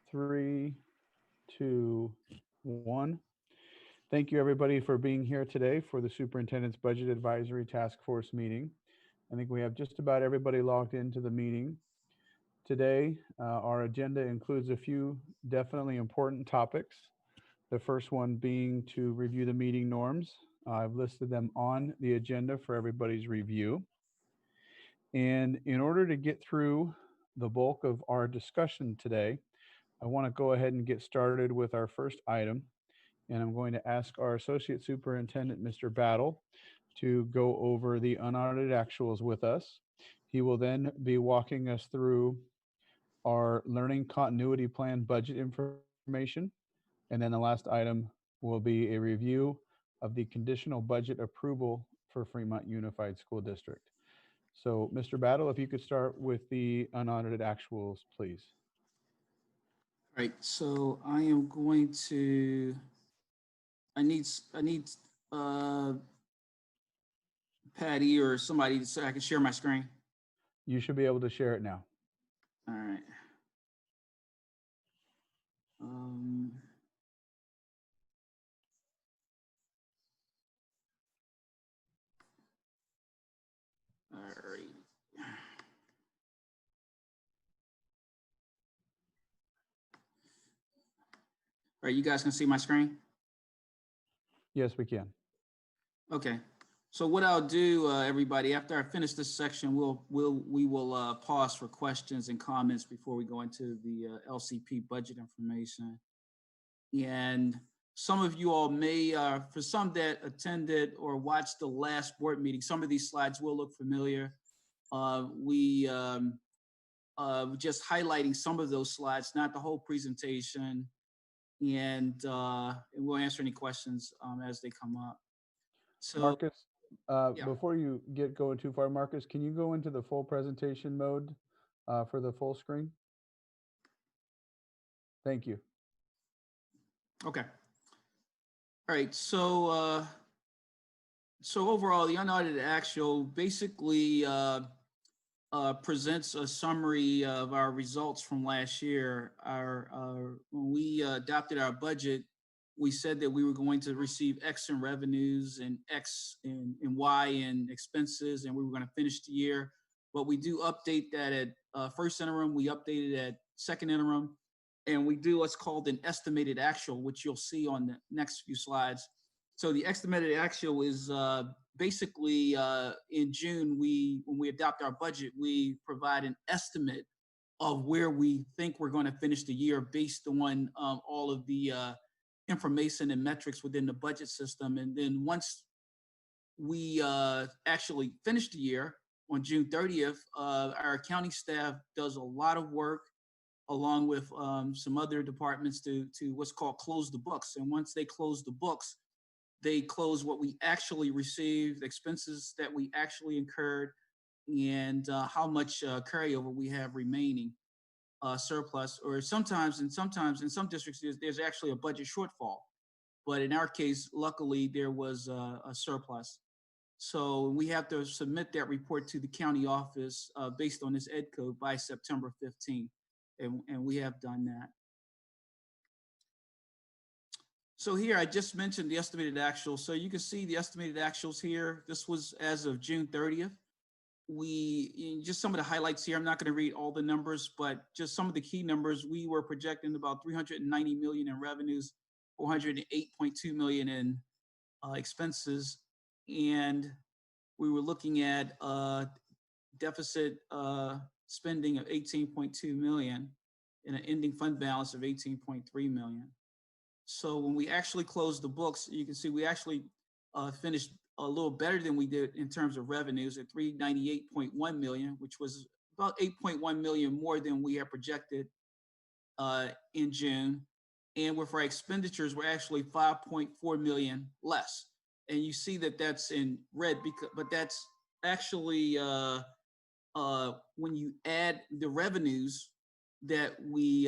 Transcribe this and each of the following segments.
Three, two, one. Thank you, everybody, for being here today for the Superintendent's Budget Advisory Task Force meeting. I think we have just about everybody logged into the meeting. Today, our agenda includes a few definitely important topics. The first one being to review the meeting norms. I've listed them on the agenda for everybody's review. And in order to get through the bulk of our discussion today, I want to go ahead and get started with our first item. And I'm going to ask our Associate Superintendent, Mr. Battle, to go over the unaudited actuals with us. He will then be walking us through our Learning Continuity Plan budget information. And then the last item will be a review of the conditional budget approval for Fremont Unified School District. So, Mr. Battle, if you could start with the unaudited actuals, please. All right, so I am going to, I need uh, Patty or somebody so I can share my screen. You should be able to share it now. All right. Um, all right. All right, you guys can see my screen? Yes, we can. Okay. So what I'll do, everybody, after I finish this section, we will pause for questions and comments before we go into the LCP budget information. And some of you all may, for some that attended or watched the last board meeting, some of these slides will look familiar. We just highlighting some of those slides, not the whole presentation. And we'll answer any questions as they come up. So, Marcus, yeah. before you get going too far, Marcus, can you go into the full presentation mode for the full screen? Thank you. Okay. All right. So, so overall, the unaudited actual basically presents a summary of our results from last year. When we adopted our budget, we said that we were going to receive X in revenues and X and Y in expenses, and we were going to finish the year. But we do update that at first interim, we updated at second interim, and we do what's called an estimated actual, which you'll see on the next few slides. So the estimated actual is basically in June, when we adopt our budget, we provide an estimate of where we think we're going to finish the year based on all of the information and metrics within the budget system. And then once we actually finish the year on June 30th, our accounting staff does a lot of work along with some other departments to what's called close the books. And once they close the books, they close what we actually received, expenses that we actually incurred, and how much carryover we have remaining surplus. Or sometimes in some districts, there's actually a budget shortfall. But in our case, luckily, there was a surplus. So we have to submit that report to the county office based on this ed code by September 15th. And we have done that. So here, I just mentioned the estimated actuals. So you can see the estimated actuals here. This was as of June 30th. Just some of the highlights here, I'm not going to read all the numbers, but just some of the key numbers. We were projecting about 390 million in revenues, 408.2 million in expenses. And we were looking at deficit spending of 18.2 million and an ending fund balance of 18.3 million. So when we actually closed the books, you can see we actually finished a little better than we did in terms of revenues at 398.1 million, which was about 8.1 million more than we had projected in June. And with our expenditures, we're actually 5.4 million less. And you see that that's in red, but that's actually when you add the revenues that we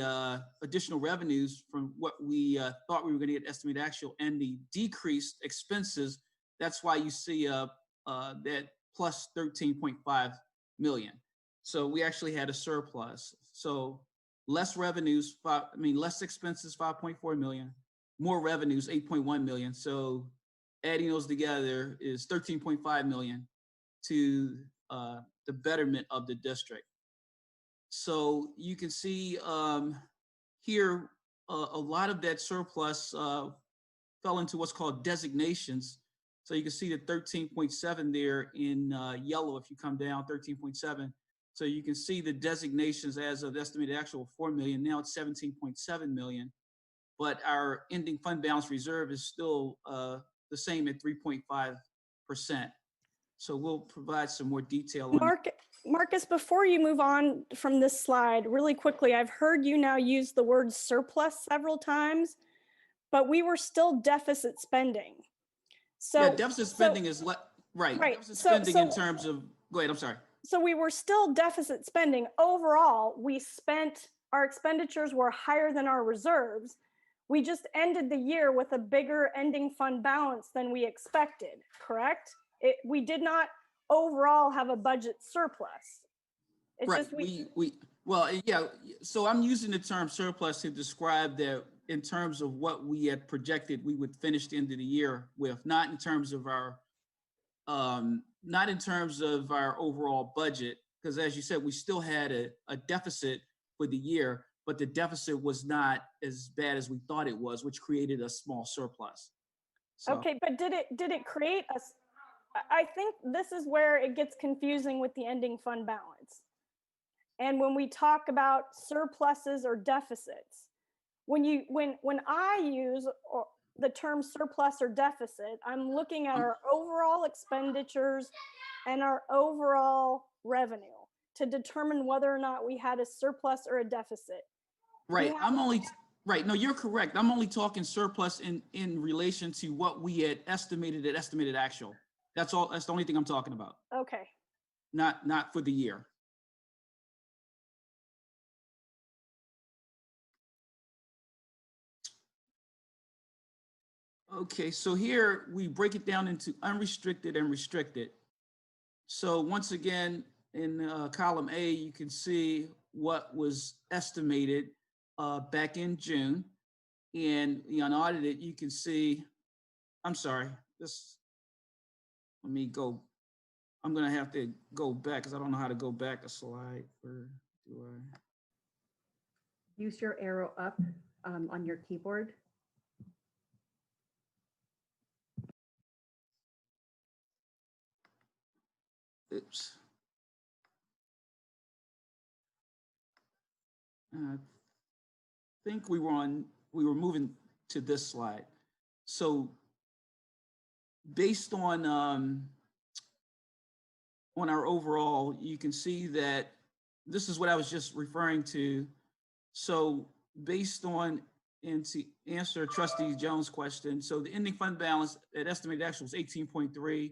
additional revenues from what we thought we were going to get estimated actual and the decreased expenses, that's why you see that plus 13.5 million. So we actually had a surplus. So less revenues, less expenses, 5.4 million, more revenues, 8.1 million. So adding those together is 13.5 million to the betterment of the district. So you can see here, a lot of that surplus fell into what's called designations. So you can see the 13.7 there in yellow if you come down, 13.7. So you can see the designations as of the estimated actual 4 million. Now it's 17.7 million. But our ending fund balance reserve is still the same at 3.5%. So we'll provide some more detail on Marcus, before you move on from this slide, really quickly, I've heard you now use the word surplus several times, but we were still deficit spending. So yeah, deficit spending is right. Deficit spending in terms of, go ahead, I'm sorry. So we were still deficit spending. Overall, our expenditures were higher than our reserves. We just ended the year with a bigger ending fund balance than we expected, correct? We did not overall have a budget surplus. It's right. just well, yeah. So I'm using the term surplus to describe that in terms of what we had projected we would finish the end of the year with, not in terms of our overall budget, because as you said, we still had a deficit for the year, but the deficit was not as bad as we thought it was, which created a small surplus. So. Okay, but did it create us? I think this is where it gets confusing with the ending fund balance. And when we talk about surpluses or deficits, when I use the term surplus or deficit, I'm looking at our overall expenditures and our overall revenue to determine whether or not we had a surplus or a deficit. Right. Right. No, you're correct. I'm only talking surplus in relation to what we had estimated at estimated actual. That's all. That's the only thing I'm talking about. Okay. Not for the year. Okay, so here we break it down into unrestricted and restricted. So once again, in column A, you can see what was estimated back in June. And the unaudited, you can see, I'm sorry, let me go. I'm gonna have to go back because I don't know how to go back a slide. Or do I? Use your arrow up on your keyboard. Oops. I think we were moving to this slide. So based on our overall, you can see that this is what I was just referring to. So based on, and to answer Trustee Jones' question, so the ending fund balance at estimated actual was 18.3,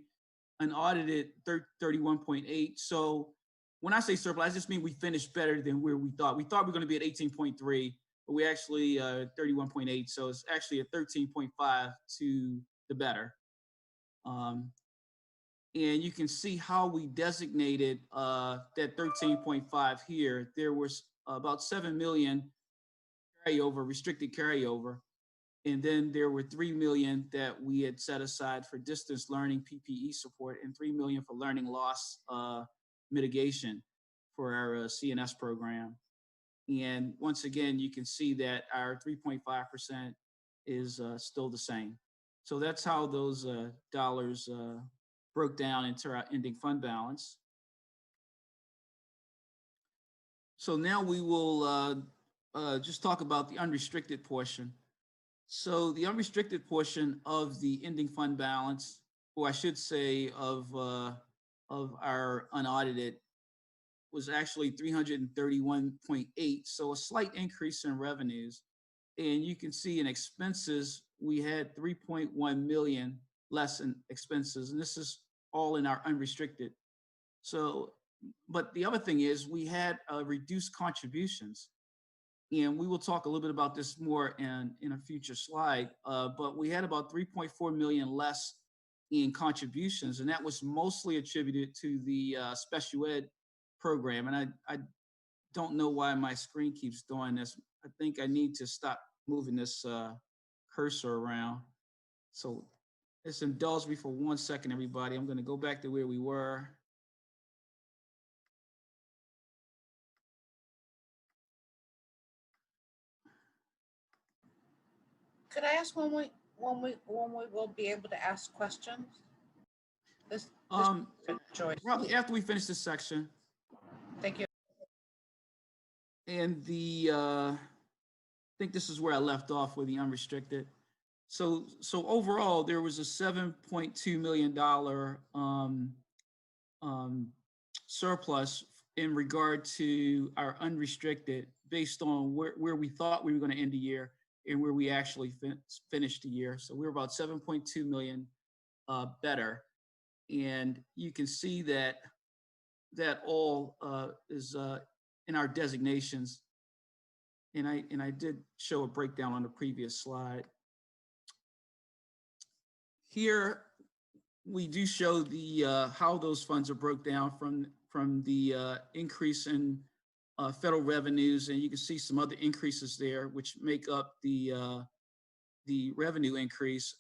unaudited 31.8. So when I say surplus, I just mean we finished better than where we thought. We thought we were going to be at 18.3, but we actually 31.8. So it's actually a 13.5 to the better. And you can see how we designated that 13.5 here. There was about 7 million carryover, restricted carryover. And then there were 3 million that we had set aside for distance learning PPE support and 3 million for learning loss mitigation for our CNS program. And once again, you can see that our 3.5% is still the same. So that's how those dollars broke down into our ending fund balance. So now we will just talk about the unrestricted portion. So the unrestricted portion of the ending fund balance, or I should say of our unaudited, was actually 331.8. So a slight increase in revenues. And you can see in expenses, we had 3.1 million less in expenses. And this is all in our unrestricted. So, but the other thing is we had reduced contributions. And we will talk a little bit about this more in a future slide, but we had about 3.4 million less in contributions, and that was mostly attributed to the special ed program. And I don't know why my screen keeps doing this. I think I need to stop moving this cursor around. So just indulge me for 1 second, everybody. I'm going to go back to where we were. Could I ask when we will be able to ask questions? This Joyce. Probably after we finish this section. Thank you. And I think this is where I left off with the unrestricted. So overall, there was a $7.2 million surplus in regard to our unrestricted, based on where we thought we were going to end the year and where we actually finished the year. So we were about 7.2 million better. And you can see that all is in our designations. And I did show a breakdown on the previous slide. Here, we do show the how those funds are broke down from the increase in federal revenues, and you can see some other increases there, which make up the revenue increase.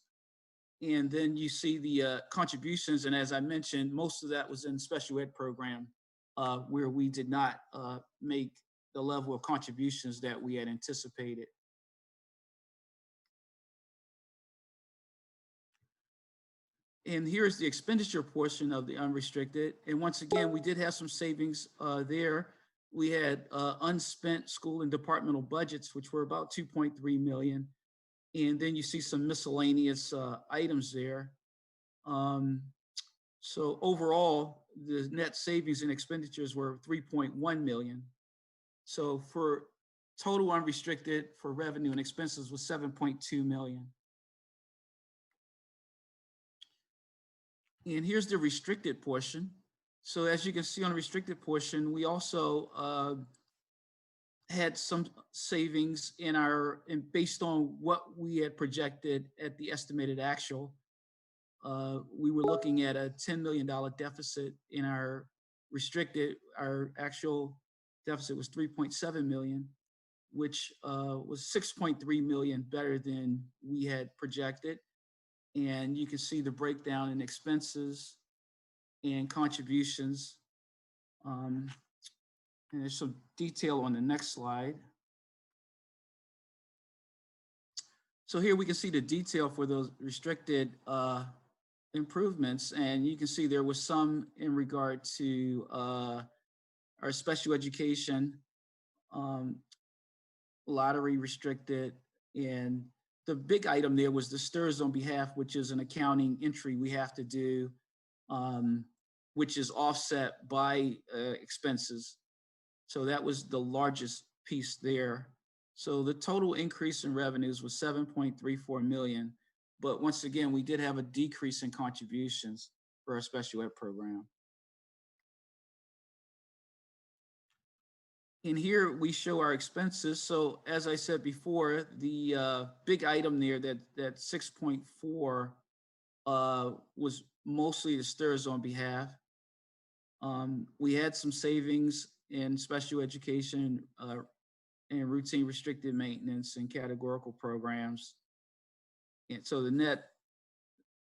And then you see the contributions, and as I mentioned, most of that was in special ed program, where we did not make the level of contributions that we had anticipated. And here's the expenditure portion of the unrestricted. And once again, we did have some savings there. We had unspent school and departmental budgets, which were about 2.3 million. And then you see some miscellaneous items there. So overall, the net savings and expenditures were 3.1 million. So for total unrestricted for revenue and expenses was 7.2 million. And here's the restricted portion. So as you can see on the restricted portion, we also had some savings based on what we had projected at the estimated actual. We were looking at a $10 million deficit in our restricted. Our actual deficit was 3.7 million, which was 6.3 million better than we had projected. And you can see the breakdown in expenses and contributions. And there's some detail on the next slide. So here we can see the detail for those restricted improvements. And you can see there was some in regard to our special education, lottery restricted, and the big item there was the stirs on behalf, which is an accounting entry we have to do, which is offset by expenses. So that was the largest piece there. So the total increase in revenues was 7.34 million. But once again, we did have a decrease in contributions for our special ed program. And here we show our expenses. So as I said before, the big item there, that 6.4 was mostly the stirs on behalf. We had some savings in special education and routine restricted maintenance and categorical programs. And so the net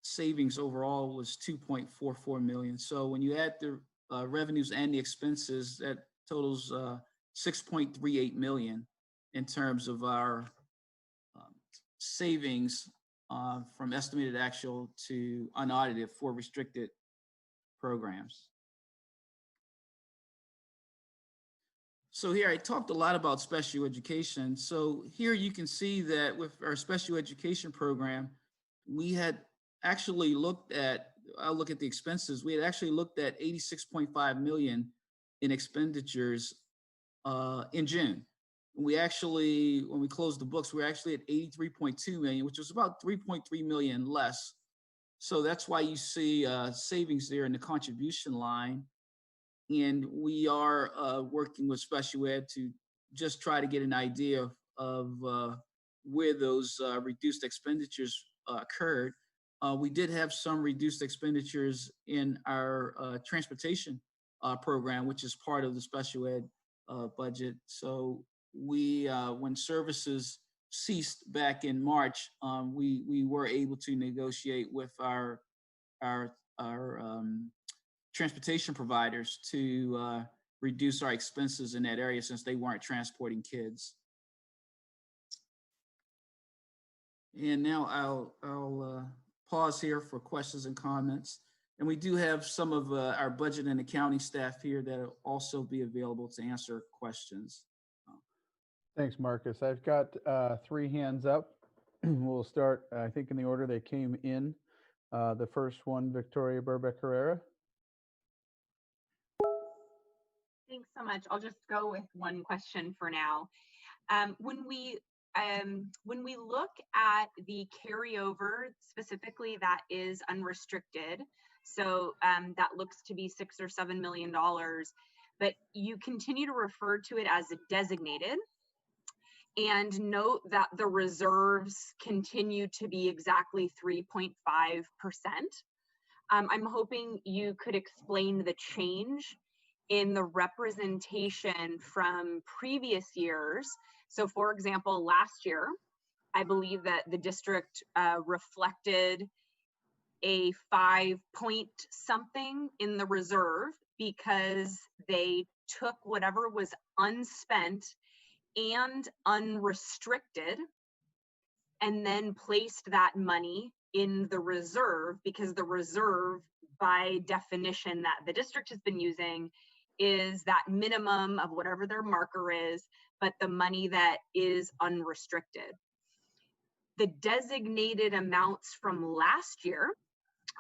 savings overall was 2.44 million. So when you add the revenues and the expenses, that totals 6.38 million in terms of our savings from estimated actual to unaudited for restricted programs. So here I talked a lot about special education. So here you can see that with our special education program, we had actually looked at, I'll look at the expenses, we had actually looked at 86.5 million in expenditures in June. We actually, when we closed the books, we were actually at 83.2 million, which was about 3.3 million less. So that's why you see savings there in the contribution line. And we are working with special ed to just try to get an idea of where those reduced expenditures occurred. We did have some reduced expenditures in our transportation program, which is part of the special ed budget. So we, when services ceased back in March, we were able to negotiate with our transportation providers to reduce our expenses in that area since they weren't transporting kids. And now I'll pause here for questions and comments. And we do have some of our budget and accounting staff here that will also be available to answer questions. Thanks, Marcus. I've got 3 hands up. We'll start, I think, in the order they came in. The first one, Victoria Burbeck Herrera. Thanks so much. I'll just go with one question for now. When we look at the carryover, specifically that is unrestricted, so that looks to be $6 or $7 million, but you continue to refer to it as designated, and note that the reserves continue to be exactly 3.5%. I'm hoping you could explain the change in the representation from previous years. So for example, last year, I believe that the district reflected a 5-point something in the reserve because they took whatever was unspent and unrestricted and then placed that money in the reserve, because the reserve, by definition that the district has been using, is that minimum of whatever their marker is, but the money that is unrestricted. The designated amounts from last year,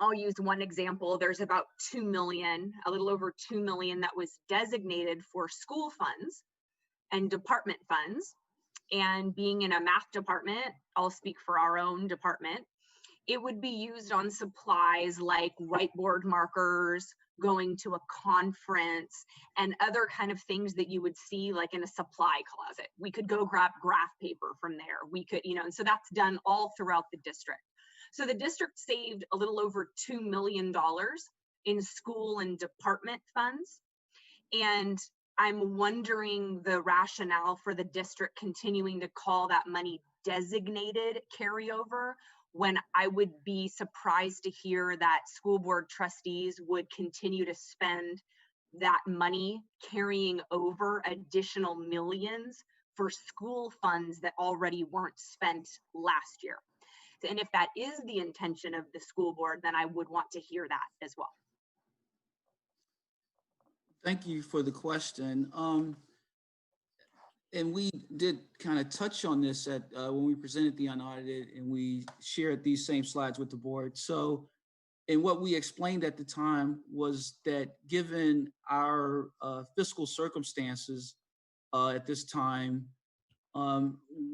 I'll use one example. There's about 2 million, a little over 2 million that was designated for school funds and department funds. And being in a math department, I'll speak for our own department, it would be used on supplies like whiteboard markers, going to a conference, and other kind of things that you would see like in a supply closet. We could go grab graph paper from there. We could, and so that's done all throughout the district. So the district saved a little over $2 million in school and department funds. And I'm wondering the rationale for the district continuing to call that money designated carryover, when I would be surprised to hear that school board trustees would continue to spend that money carrying over additional millions for school funds that already weren't spent last year. And if that is the intention of the school board, then I would want to hear that as well. Thank you for the question. And we did kind of touch on this at when we presented the unaudited, and we shared these same slides with the board. So, and what we explained at the time was that given our fiscal circumstances at this time,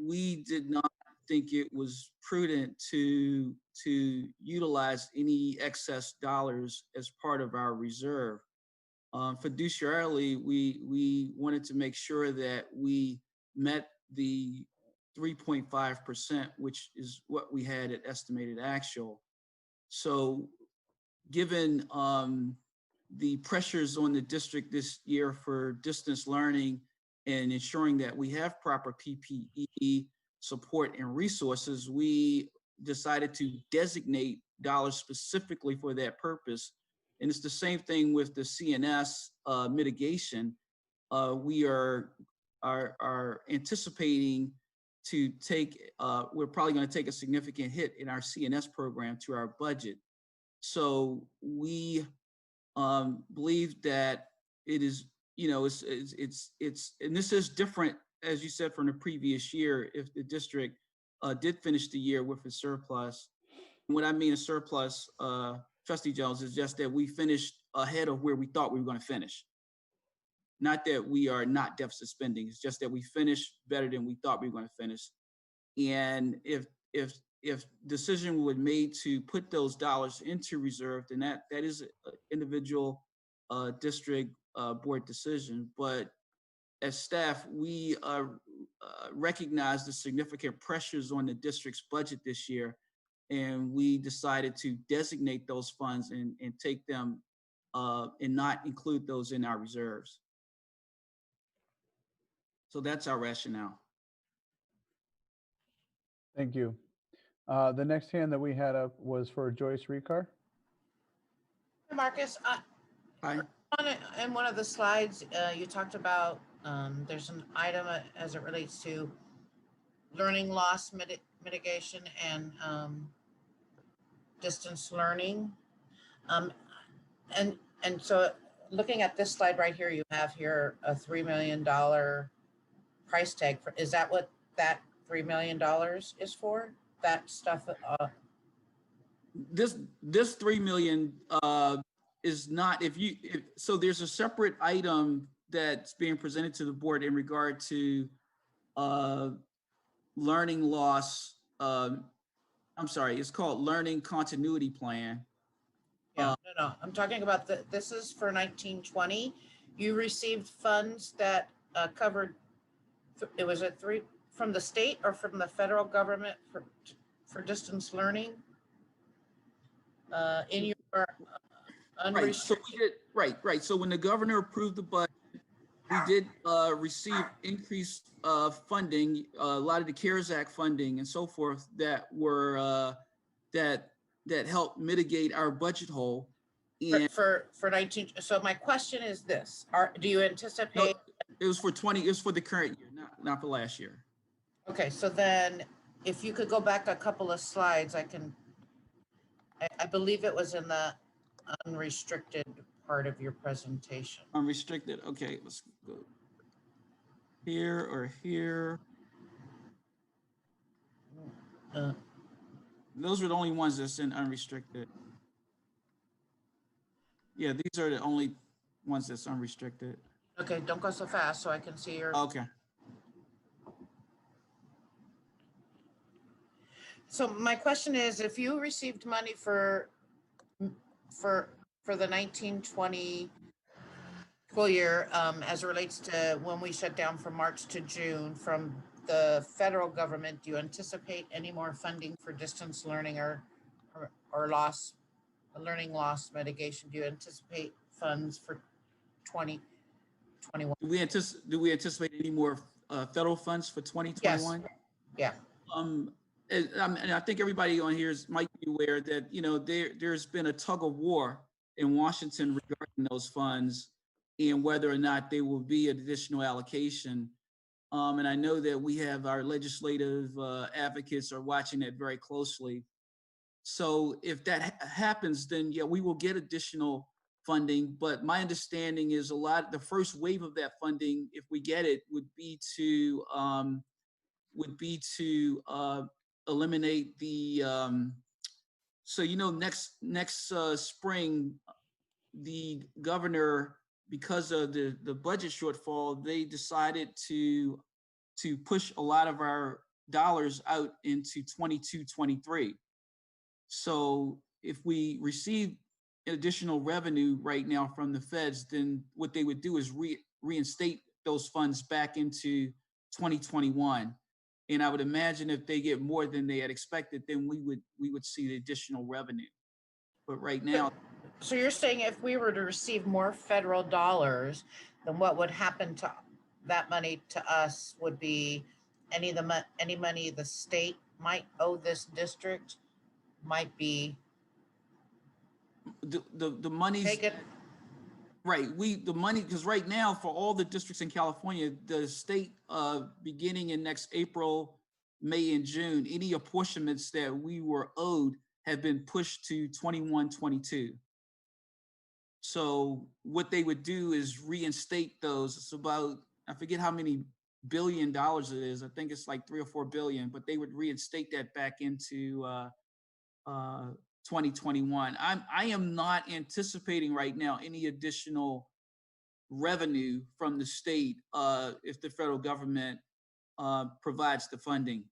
we did not think it was prudent to utilize any excess dollars as part of our reserve. Fiduciarily, we wanted to make sure that we met the 3.5%, which is what we had at estimated actual. So given the pressures on the district this year for distance learning and ensuring that we have proper PPE support and resources, we decided to designate dollars specifically for that purpose. And it's the same thing with the CNS mitigation. We are anticipating to take, we're probably going to take a significant hit in our CNS program to our budget. So we believe that it is, it's, and this is different, as you said, from the previous year, if the district did finish the year with a surplus. What I mean a surplus, Trustee Jones, is just that we finished ahead of where we thought we were going to finish. Not that we are not deficit spending, it's just that we finished better than we thought we were going to finish. And if decision was made to put those dollars into reserve, then that is an individual district board decision. But as staff, we recognize the significant pressures on the district's budget this year, and we decided to designate those funds and take them and not include those in our reserves. So that's our rationale. Thank you. The next hand that we had up was for Joyce Ricard. Marcus, Hi. in one of the slides, you talked about, there's an item as it relates to learning loss mitigation and distance learning. And so looking at this slide right here, you have here a $3 million price tag. Is that what that $3 million is for? That stuff? This 3 million is not, so there's a separate item that's being presented to the board in regard to learning loss. I'm sorry, it's called Learning Continuity Plan. Yeah, no, I'm talking about this is for 1920. You received funds that covered, it was from the state or from the federal government for distance learning? In your unrestricted. Right. So when the governor approved the budget, we did receive increased funding, a lot of the CARES Act funding and so forth that were that helped mitigate our budget hole. And For 19, so my question is this, do you anticipate? no, it was for the current year, not for last year. Okay, so then if you could go back a couple of slides, I believe it was in the unrestricted part of your presentation. Unrestricted, okay, let's go here or here. Those are the only ones that's in unrestricted. Yeah, these are the only ones that's unrestricted. Okay, don't go so fast so I can see your. Okay. So my question is, if you received money for the 1920 school year, as it relates to when we shut down from March to June from the federal government, do you anticipate any more funding for distance learning or learning loss mitigation? Do you anticipate funds for 2021? Do we anticipate any more federal funds for 2021? Yes. Yeah. And I think everybody on here might be aware that, you know, there's been a tug of war in Washington regarding those funds and whether or not there will be an additional allocation. And I know that we have our legislative advocates are watching that very closely. So if that happens, then yeah, we will get additional funding. But my understanding is the first wave of that funding, if we get it, would be to eliminate the so you know next spring the governor, because of the budget shortfall, they decided to push a lot of our dollars out into 22-23. So if we receive additional revenue right now from the feds, then what they would do is reinstate those funds back into 2021. And I would imagine if they get more than they had expected, then we would see the additional revenue. But right now. So you're saying if we were to receive more federal dollars, then what would happen to that money to us would be any money the state might owe this district might be the money's taken. Right, the money, because right now for all the districts in California, the state beginning in next April, May, and June, any apportionments that we were owed have been pushed to 21-22. So what they would do is reinstate those. It's about, I forget how many $1 billion it is. I think it's like 3 or 4 billion, but they would reinstate that back into 2021. I am not anticipating right now any additional revenue from the state if the federal government provides the funding.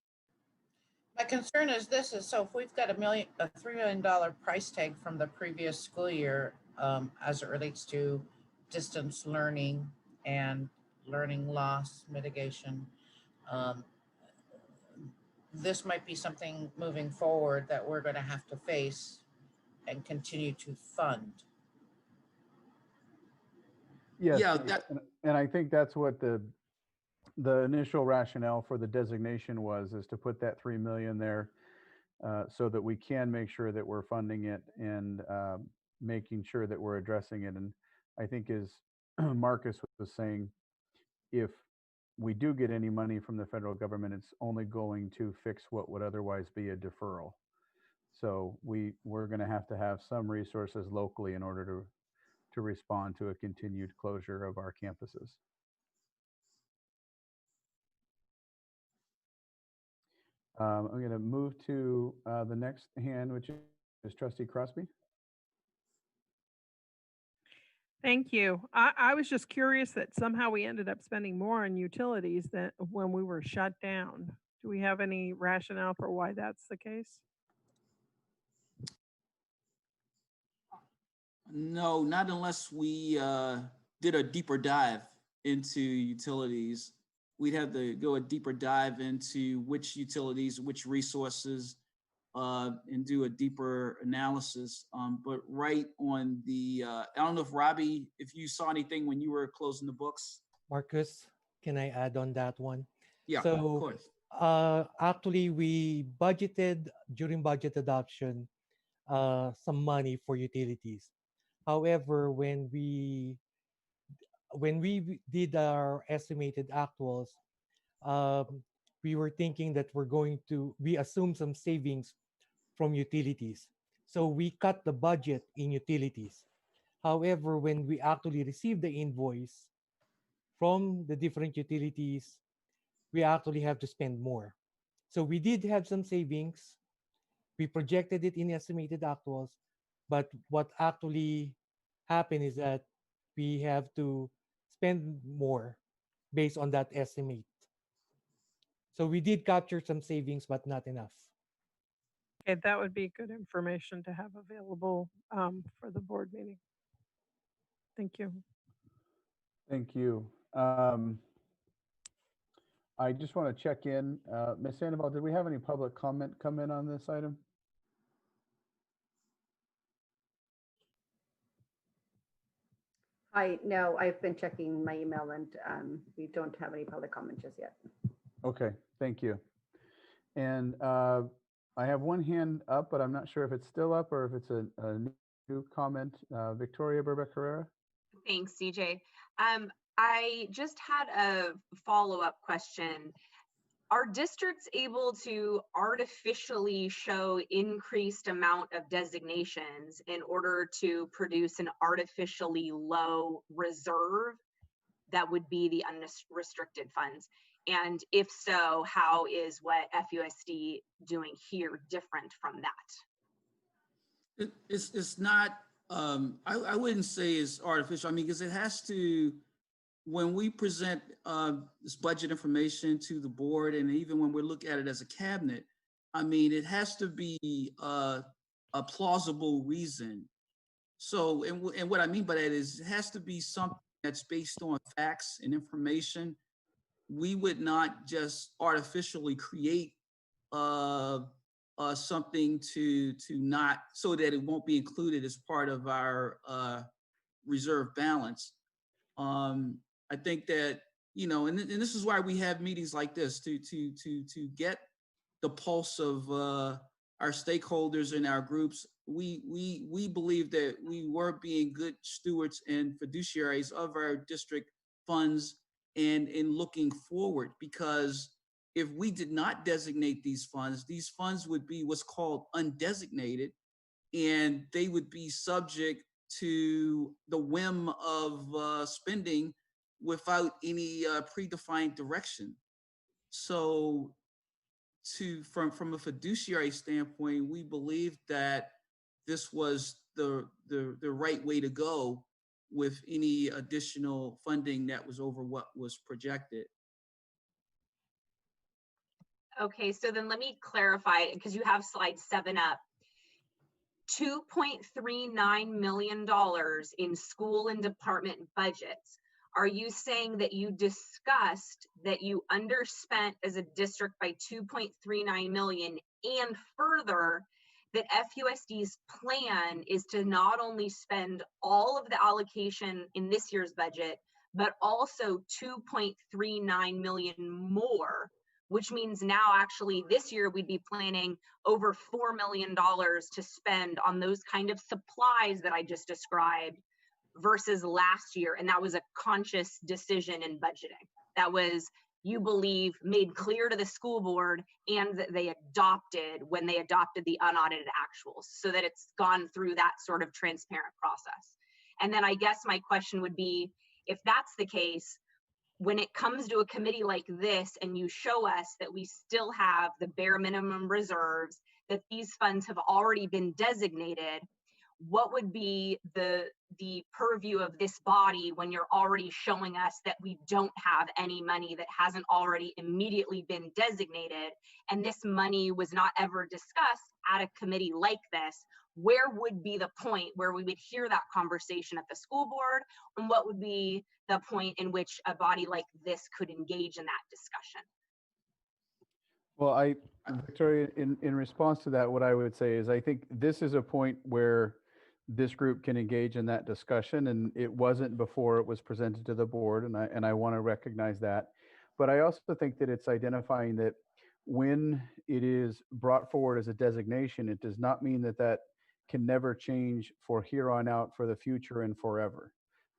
My concern is so if we've got a $3 million price tag from the previous school year as it relates to distance learning and learning loss mitigation, this might be something moving forward that we're going to have to face and continue to fund. Yes, Yeah, and I think that's what the initial rationale for the designation is to put that 3 million there so that we can make sure that we're funding it and making sure that we're addressing it. And I think as Marcus was saying, if we do get any money from the federal government, it's only going to fix what would otherwise be a deferral. So we're going to have some resources locally in order to respond to a continued closure of our campuses. I'm going to move to the next hand, which is Trustee Crosby. Thank you. I was just curious that somehow we ended up spending more on utilities than when we were shut down. Do we have any rationale for why that's the case? No, not unless we did a deeper dive into utilities. We'd have to go a deeper dive into which utilities, which resources, and do a deeper analysis. But right on the, I don't know if Robbie, if you saw anything when you were closing the books. Marcus, can I add on that one? Yeah, of So, course. actually, we budgeted during budget adoption some money for utilities. However, when we did our estimated actuals, um, we were thinking that we assume some savings from utilities. So we cut the budget in utilities. However, when we actually received the invoice from the different utilities, we actually have to spend more. So we did have some savings. We projected it in estimated actuals, but what actually happened is that we have to spend more based on that estimate. So we did capture some savings, but not enough. Okay, that would be good information to have available for the board meeting. Thank you. Thank you. I just want to check in. Ms. Sandoval, did we have any public comment come in on this item? No, I've been checking my email and we don't have any public comment just yet. Okay, thank you. And I have one hand up, but I'm not sure if it's still up or if it's a new comment. Victoria Burbeck Herrera. Thanks, CJ. I just had a follow-up question. Are districts able to artificially show increased amount of designations in order to produce an artificially low reserve that would be the unrestricted funds? And if so, how is what FUSD doing here different from that? It's not, I wouldn't say it's artificial. I mean, because it has to, when we present this budget information to the board, and even when we look at it as a cabinet, I mean, it has to be a plausible reason. So, and what I mean by that is it has to be something that's based on facts and information. We would not just artificially create something to not, so that it won't be included as part of our reserve balance. I think that, you know, and this is why we have meetings like this to get the pulse of our stakeholders in our groups. We believe that we were being good stewards and fiduciaries of our district funds and in looking forward, because if we did not designate these funds would be what's called undesignated, and they would be subject to the whim of spending without any predefined direction. So from a fiduciary standpoint, we believe that this was the right way to go with any additional funding that was over what was projected. Okay, so then let me clarify, because you have slide 7 up. $2.39 million in school and department budgets. Are you saying that you discussed that you underspent as a district by 2.39 million, and further that FUSD's plan is to not only spend all of the allocation in this year's budget, but also 2.39 million more, which means now actually this year we'd be planning over $4 million to spend on those kind of supplies that I just described versus last year. And that was a conscious decision in budgeting. That was, you believe, made clear to the school board and that they adopted when they adopted the unaudited actuals, so that it's gone through that sort of transparent process. And then I guess my question would be, if that's the case, when it comes to a committee like this and you show us that we still have the bare minimum reserves, that these funds have already been designated, what would be the purview of this body when you're already showing us that we don't have any money that hasn't already immediately been designated, and this money was not ever discussed at a committee like this? Where would be the point where we would hear that conversation at the school board, and what would be the point in which a body like this could engage in that discussion? Well, Victoria, in response to that, what I would say is I think this is a point where this group can engage in that discussion, and it wasn't before it was presented to the board, and I want to recognize that. But I also think that it's identifying that when it is brought forward as a designation, it does not mean that that can never change for here on out, for the future and forever.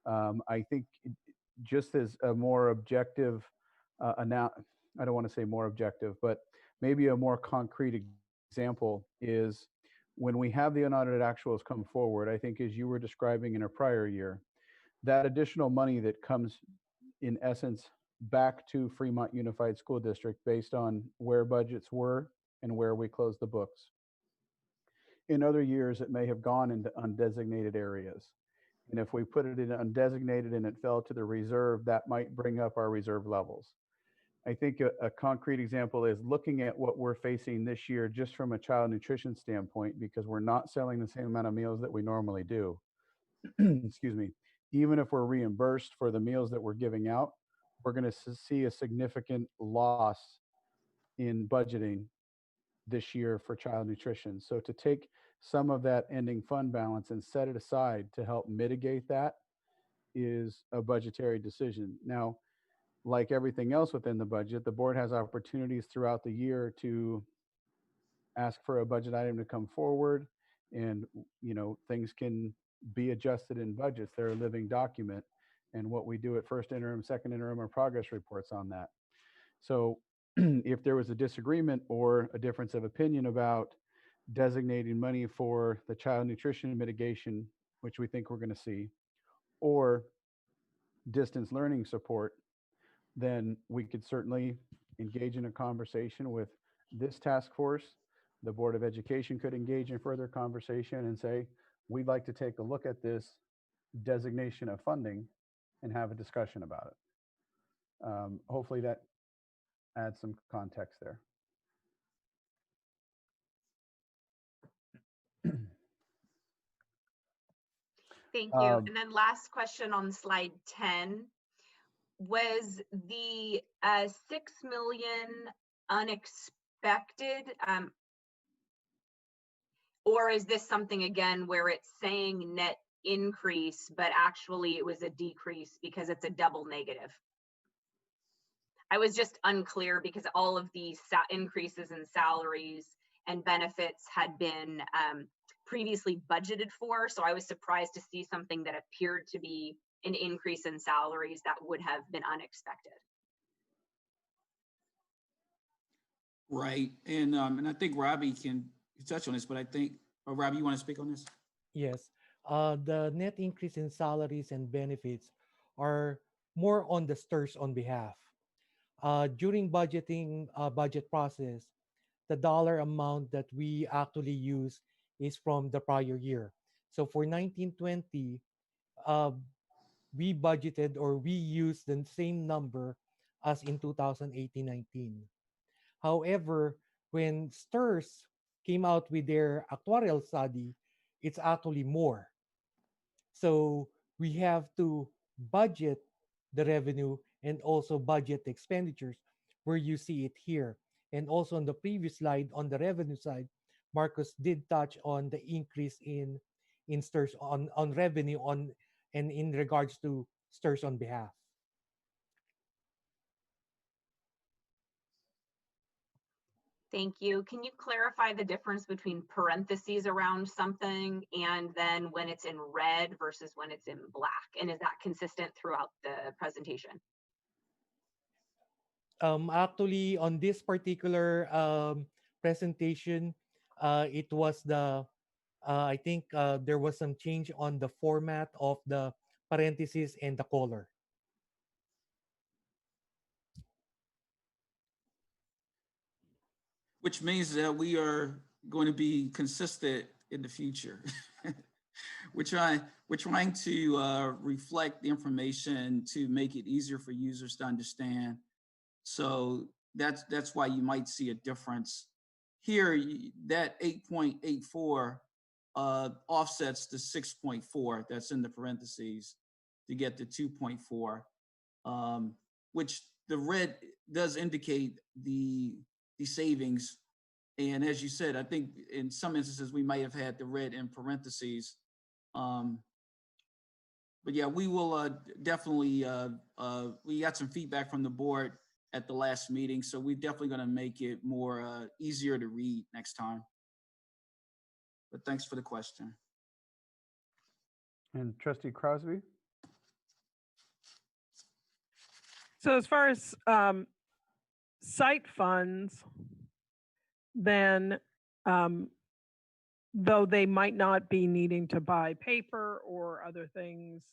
I think just as a more objective, I don't want to say more objective, but maybe a more concrete example is when we have the unaudited actuals come forward. I think, as you were describing in a prior year, that additional money that comes in essence back to Fremont Unified School District based on where budgets were and where we closed the books. In other years, it may have gone into undesignated areas. And if we put it in undesignated and it fell to the reserve, that might bring up our reserve levels. I think a concrete example is looking at what we're facing this year just from a child nutrition standpoint, because we're not selling the same amount of meals that we normally do. Excuse me. Even if we're reimbursed for the meals that we're giving out, we're going to see a significant loss in budgeting this year for child nutrition. So to take some of that ending fund balance and set it aside to help mitigate that is a budgetary decision. Now, like everything else within the budget, the board has opportunities throughout the year to ask for a budget item to come forward, and things can be adjusted in budgets. They're a living document, and what we do at first interim, second interim, or progress reports on that. So if there was a disagreement or a difference of opinion about designating money for the child nutrition mitigation, which we think we're going to see, or distance learning support, then we could certainly engage in a conversation with this task force. The Board of Education could engage in further conversation and say, we'd like to take a look at this designation of funding and have a discussion about it. Hopefully that adds some context there. Thank you. And then last question on slide 10. Was the 6 million unexpected, or is this something again where it's saying net increase, but actually it was a decrease because it's a double negative? I was just unclear because all of these increases in salaries and benefits had been previously budgeted for. So I was surprised to see something that appeared to be an increase in salaries that would have been unexpected. Right, and I think Robbie can touch on this, but I think, Robbie, you want to speak on this? Yes. The net increase in salaries and benefits are more on the STIRS on behalf. During budget process, the dollar amount that we actually use is from the prior year. So for 1920, we budgeted or we used the same number as in 2018-19. However, when STIRS came out with their actuarial study, it's actually more. So we have to budget the revenue and also budget the expenditures, where you see it here. And also on the previous slide on the revenue side, Marcus did touch on the increase in STIRS on revenue and in regards to STIRS on behalf. Thank you. Can you clarify the difference between parentheses around something and then when it's in red versus when it's in black? And is that consistent throughout the presentation? Actually, on this particular presentation, it was I think there was some change on the format of the parentheses and the color. Which means that we are going to be consistent in the future. We're trying to reflect the information to make it easier for users to understand. So that's why you might see a difference. Here, that 8.84 offsets the 6.4 that's in the parentheses to get the 2.4, which the red does indicate the savings. And as you said, I think in some instances we might have had the red in parentheses. But yeah, we will definitely, we got some feedback from the board at the last meeting, so we're definitely gonna make it more easier to read next time. But thanks for the question. And Trustee Crosby? So as far as site funds, then though they might not be needing to buy paper or other things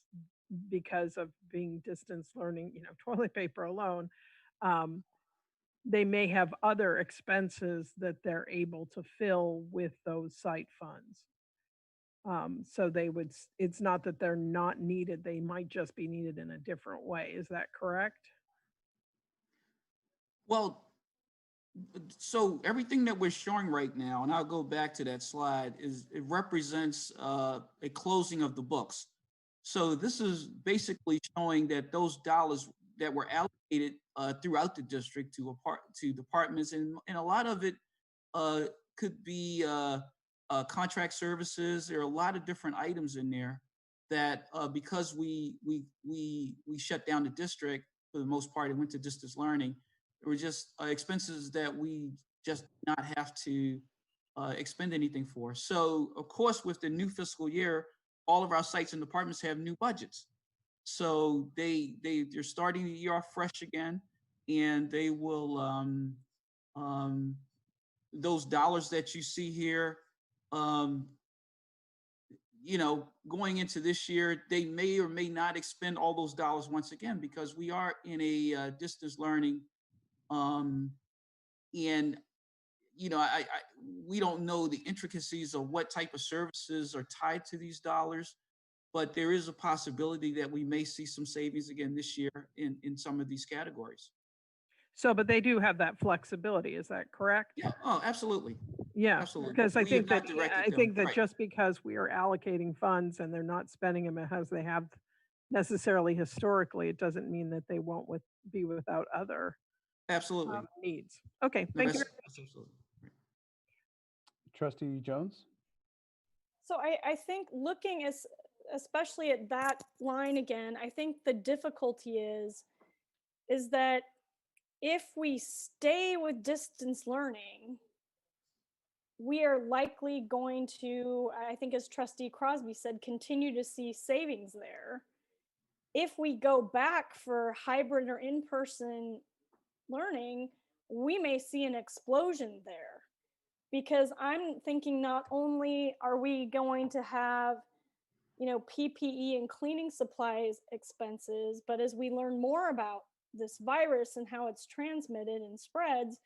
because of being distance learning, you know, toilet paper alone, they may have other expenses that they're able to fill with those site funds. So they would, it's not that they're not needed, they might just be needed in a different way. Is that correct? Well, so everything that we're showing right now, and I'll go back to that slide, is it represents a closing of the books. So this is basically showing that those dollars that were allocated throughout the district to departments, and a lot of it could be contract services. There are a lot of different items in there that because we shut down the district for the most part, it went to distance learning. There were just expenses that we just not have to expend anything for. So of course, with the new fiscal year, all of our sites and departments have new budgets. So they're starting the year off fresh again, and they will those dollars that you see here, you know, going into this year, they may or may not expend all those dollars once again because we are in a distance learning. And you know, we don't know the intricacies of what type of services are tied to these dollars, but there is a possibility that we may see some savings again this year in some of these categories. So, but they do have that flexibility, is that correct? Yeah, oh, absolutely. Yeah, Absolutely. because I We have think not that directed them, right. just because we are allocating funds and they're not spending them as they have necessarily historically, it doesn't mean that they won't be without other Absolutely. needs. Okay, No, thank you. that's absolutely. Trustee Jones? So I think looking especially at that line again, I think the difficulty is that if we stay with distance learning, we are likely going to, I think as Trustee Crosby said, continue to see savings there. If we go back for hybrid or in-person learning, we may see an explosion there. Because I'm thinking not only are we going to have, you know, PPE and cleaning supplies expenses, but as we learn more about this virus and how it's transmitted and spreads,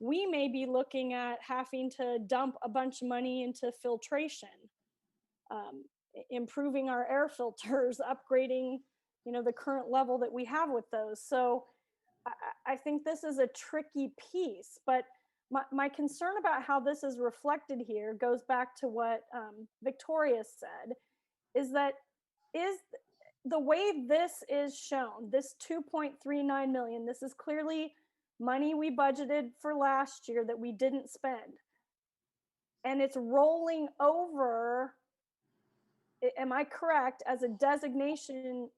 we may be looking at having to dump a bunch of money into filtration, improving our air filters, upgrading, you know, the current level that we have with those. So I think this is a tricky piece, but my concern about how this is reflected here goes back to what Victoria said, is that the way this is shown, this 2.39 million, this is clearly money we budgeted for last year that we didn't spend. And it's rolling over, am I correct, as a designation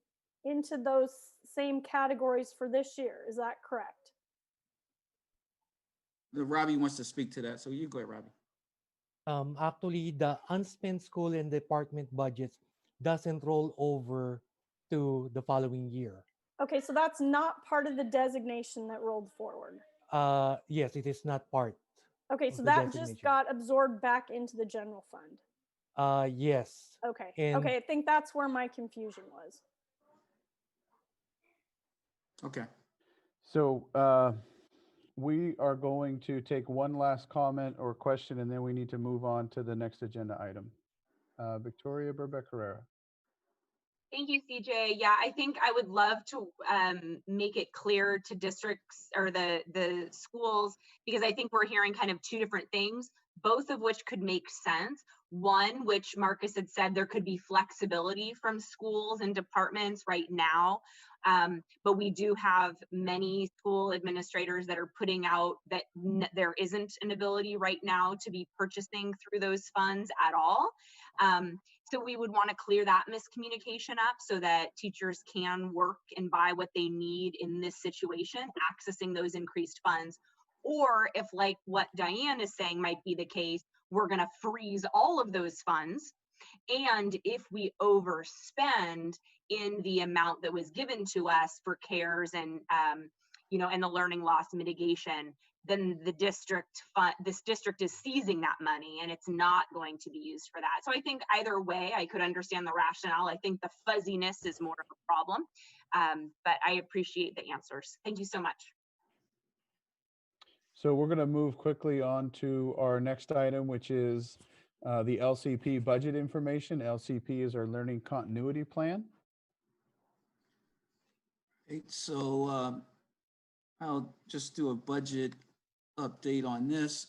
into those same categories for this year? Is that correct? Robbie wants to speak to that, so you go ahead, Robbie. Actually, the unspent school and department budgets doesn't roll over to the following year. Okay, so that's not part of the designation that rolled forward. Yes, it is not part Okay, of so the that just designation. got absorbed back into the general fund. Yes. Okay, And okay, I think that's where my confusion was. Okay. So we are going to take one last comment or question, and then we need to move on to the next agenda item. Victoria Burbeck Herrera. Thank you, CJ. Yeah, I think I would love to make it clear to districts or the schools, because I think we're hearing kind of two different things, both of which could make sense. One, which Marcus had said there could be flexibility from schools and departments right now. But we do have many school administrators that are putting out that there isn't an ability right now to be purchasing through those funds at all. So we would want to clear that miscommunication up so that teachers can work and buy what they need in this situation, accessing those increased funds. Or if, like what Diane is saying might be the case, we're going to freeze all of those funds. And if we overspend in the amount that was given to us for CARES and, and the learning loss mitigation, then the this district is seizing that money and it's not going to be used for that. So I think either way, I could understand the rationale. I think the fuzziness is more of a problem, but I appreciate the answers. Thank you so much. So we're going to move quickly on to our next item, which is the LCP budget information. LCP is our Learning Continuity Plan. Okay, so I'll just do a budget update on this.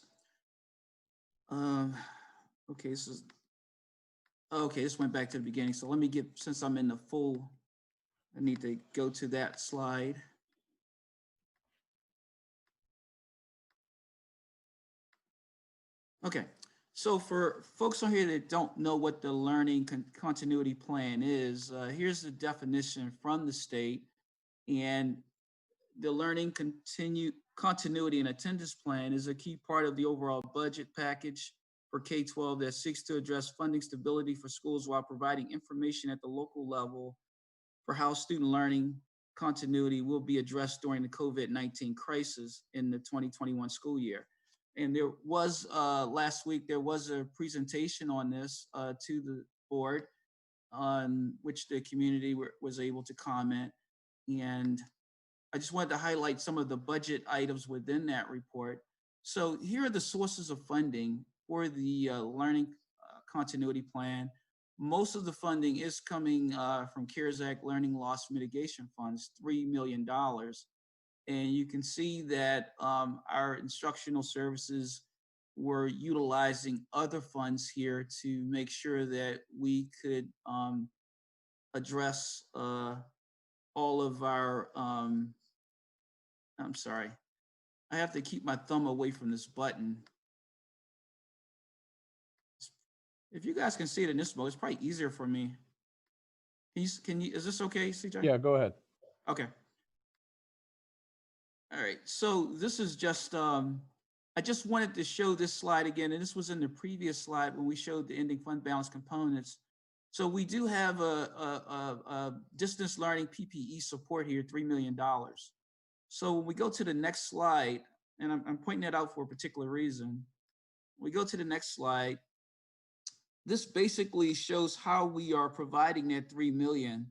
Okay, this went back to the beginning. So let me get, since I'm in the full, I need to go to that slide. Okay, so for folks on here that don't know what the Learning Continuity Plan is, here's the definition from the state. And the Learning Continuity and Attendance Plan is a key part of the overall budget package for K-12 that seeks to address funding stability for schools while providing information at the local level for how student learning continuity will be addressed during the COVID-19 crisis in the 2021 school year. And there was, last week, there was a presentation on this to the board on which the community was able to comment. And I just wanted to highlight some of the budget items within that report. So here are the sources of funding for the Learning Continuity Plan. Most of the funding is coming from CARES Act Learning Loss Mitigation Funds, $3 million. And you can see that our instructional services were utilizing other funds here to make sure that we could address all of our, I'm sorry, I have to keep my thumb away from this button. If you guys can see it in this mode, it's probably easier for me. Can you, is this okay, CJ? Yeah, go ahead. Okay. All right, so this is just, I just wanted to show this slide again, and this was in the previous slide when we showed the ending fund balance components. So we do have a distance learning PPE support here, $3 million. So when we go to the next slide, and I'm pointing that out for a particular reason. We go to the next slide. This basically shows how we are providing that $3 million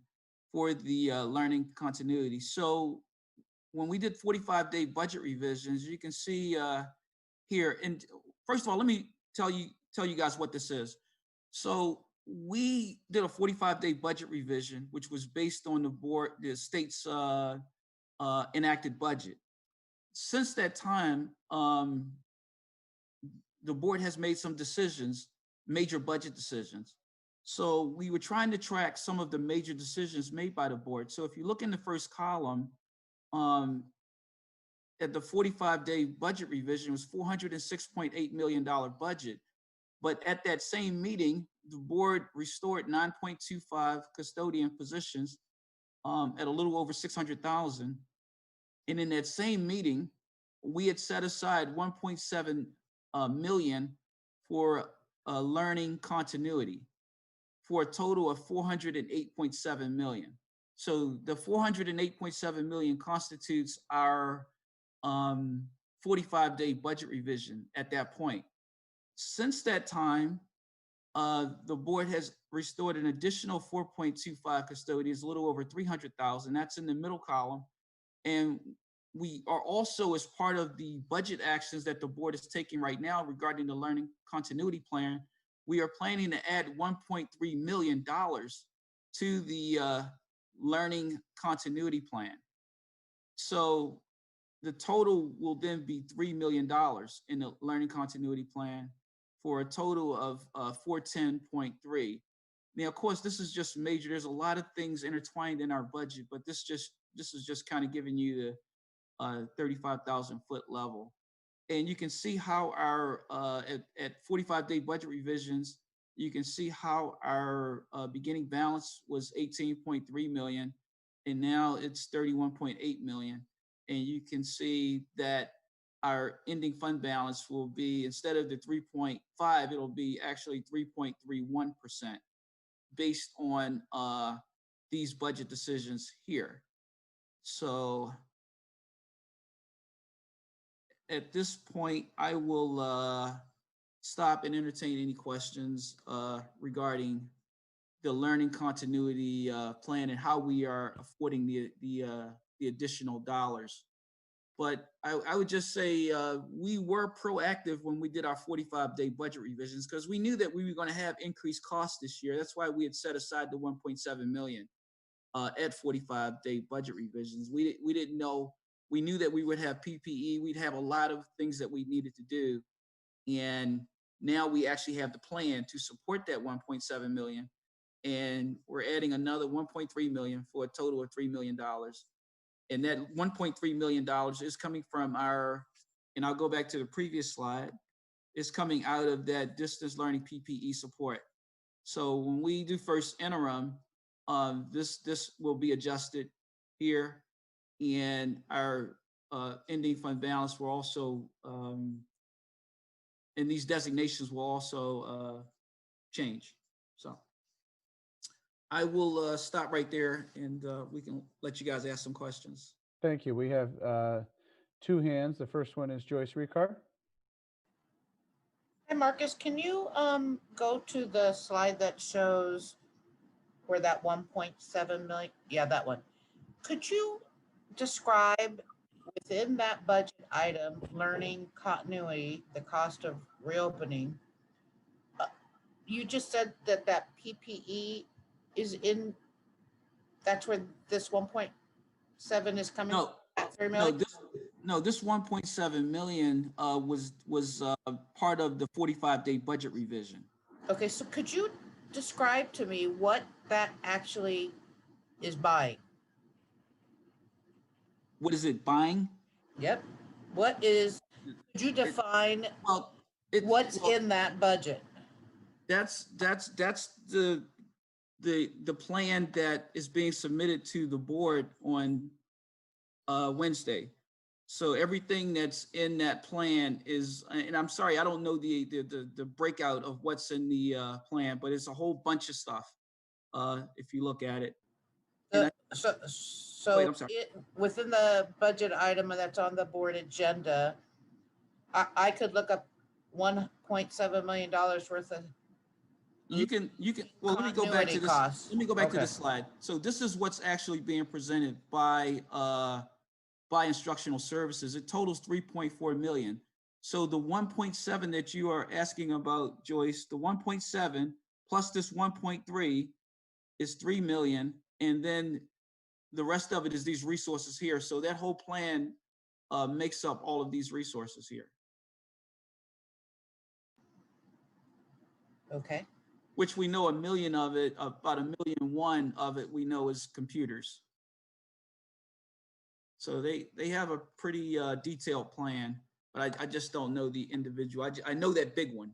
for the learning continuity. So when we did 45-day budget revisions, you can see here. And first of all, let me tell you guys what this is. So we did a 45-day budget revision, which was based on the state's enacted budget. Since that time, the board has made some decisions, major budget decisions. So we were trying to track some of the major decisions made by the board. So if you look in the first column, at the 45-day budget revision was $406.8 million budget. But at that same meeting, the board restored 9.25 custodian positions at a little over 600,000. And in that same meeting, we had set aside 1.7 million for learning continuity for a total of 408.7 million. So the 408.7 million constitutes our 45-day budget revision at that point. Since that time, the board has restored an additional 4.25 custodians, a little over 300,000. That's in the middle column. And we are also, as part of the budget actions that the board is taking right now regarding the learning continuity plan, we are planning to add $1.3 million to the learning continuity plan. So the total will then be $3 million in the learning continuity plan for a total of 410.3. Now, of course, this is just major. There's a lot of things intertwined in our budget, but this is just kind of giving you the 35,000 foot level. And you can see how our, at 45-day budget revisions, you can see how our beginning balance was 18.3 million, and now it's 31.8 million. And you can see that our ending fund balance will be, instead of the 3.5, it'll be actually 3.31% based on these budget decisions here. So at this point, I will stop and entertain any questions regarding the learning continuity plan and how we are affording the additional dollars. But I would just say we were proactive when we did our 45-day budget revisions, because we knew that we were going to have increased costs this year. That's why we had set aside the 1.7 million at 45-day budget revisions. We didn't know. We knew that we would have PPE. We'd have a lot of things that we needed to do. And now we actually have the plan to support that 1.7 million. And we're adding another 1.3 million for a total of $3 million. And that $1.3 million is coming from our, and I'll go back to the previous slide, is coming out of that distance learning PPE support. So when we do first interim, this will be adjusted here, and our ending fund balance will also, and these designations will also change. So I will stop right there, and we can let you guys ask some questions. Thank you. We have two hands. The first one is Joyce Ricard. Hi, Marcus, can you go to the slide that shows where that 1.7 million, yeah, that one. Could you describe within that budget item, learning continuity, the cost of reopening? You just said that that PPE is in, that's where this 1.7 is coming? No, At 3 no, million? this 1.7 million was part of the 45-day budget revision. Okay, so could you describe to me what that actually is buying? What is it buying? Yep. What is, could you define Well, what's in that budget? That's the plan that is being submitted to the board on Wednesday. So everything that's in that plan is, and I'm sorry, I don't know the breakout of what's in the plan, but it's a whole bunch of stuff if you look at it. Wait, I'm sorry. Within the budget item that's on the board agenda, I could look up $1.7 million worth of. You can, well, let me go back to this. Costs. Let me go back to this slide. So this is what's actually being presented by instructional services. It totals 3.4 million. So the 1.7 that you are asking about, Joyce, the 1.7 plus this 1.3 is 3 million. And then the rest of it is these resources here. So that whole plan makes up all of these resources here. Okay. Which we know 1 million of it, about 1.1 million of it, we know is computers. So they have a pretty detailed plan, but I just don't know the individual. I know that big one.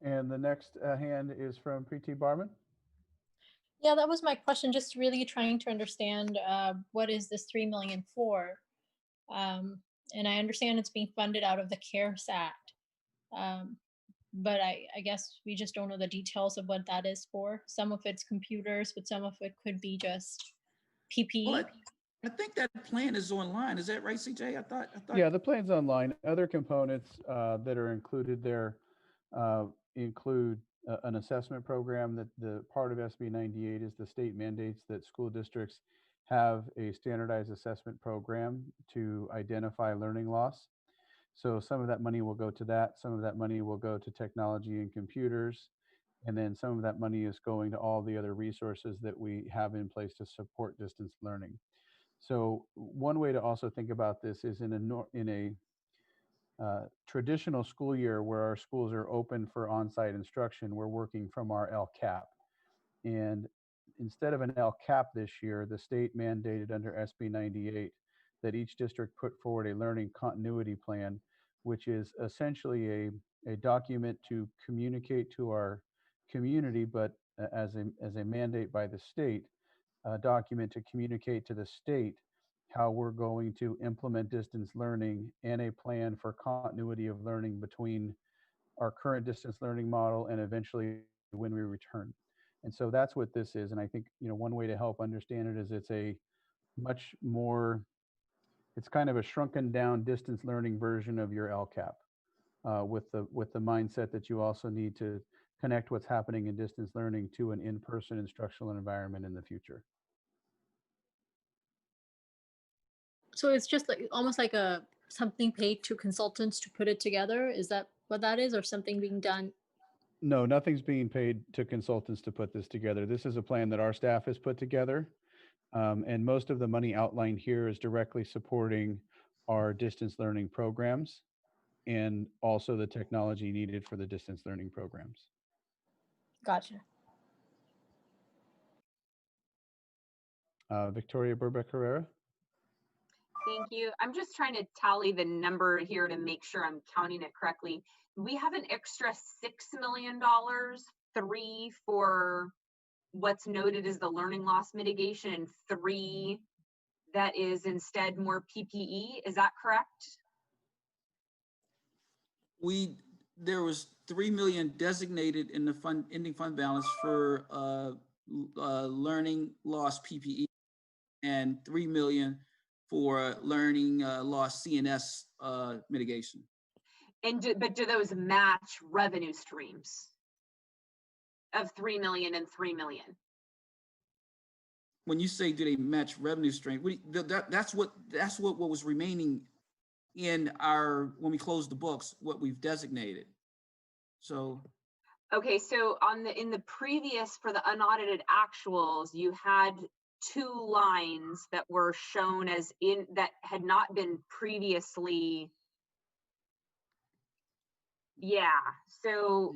And the next hand is from Preeti Barman. Yeah, that was my question. Just really trying to understand what is this 3 million for? And I understand it's being funded out of the CARES Act. Um, but I guess we just don't know the details of what that is for. Some of it's computers, but some of it could be just PPE. Well, I think that plan is online. Is that right, CJ? I thought. Yeah, the plan's online. Other components that are included there include an assessment program that the part of SB 98 is the state mandates that school districts have a standardized assessment program to identify learning loss. So some of that money will go to that. Some of that money will go to technology and computers. And then some of that money is going to all the other resources that we have in place to support distance learning. So one way to also think about this is in a traditional school year where our schools are open for on-site instruction, we're working from our LCAP. And instead of an LCAP this year, the state mandated under SB 98 that each district put forward a learning continuity plan, which is essentially a document to communicate to our community, but as a mandate by the state, a document to communicate to the state how we're going to implement distance learning and a plan for continuity of learning between our current distance learning model and eventually when we return. And so that's what this is. And I think, one way to help understand it is it's a much more, it's kind of a shrunken down distance learning version of your LCAP with the mindset that you also need to connect what's happening in distance learning to an in-person instructional environment in the future. So it's just like almost like a something paid to consultants to put it together. Is that what that is, or something being done? No, nothing's being paid to consultants to put this together. This is a plan that our staff has put together. And most of the money outlined here is directly supporting our distance learning programs and also the technology needed for the distance learning programs. Gotcha. Victoria Burbeck Herrera. Thank you. I'm just trying to tally the number here to make sure I'm counting it correctly. We have an extra $6 million, 3 for what's noted as the learning loss mitigation, and 3 that is instead more PPE. Is that correct? There was 3 million designated in the ending fund balance for learning loss PPE, and 3 million for learning loss CNS mitigation. And but do those match revenue streams of 3 million and 3 million? When you say do they match revenue stream, that's what was remaining in our, when we closed the books, what we've designated. So okay, so in the previous, for the unaudited actuals, you had 2 lines that were shown as that had not been previously. Yeah, so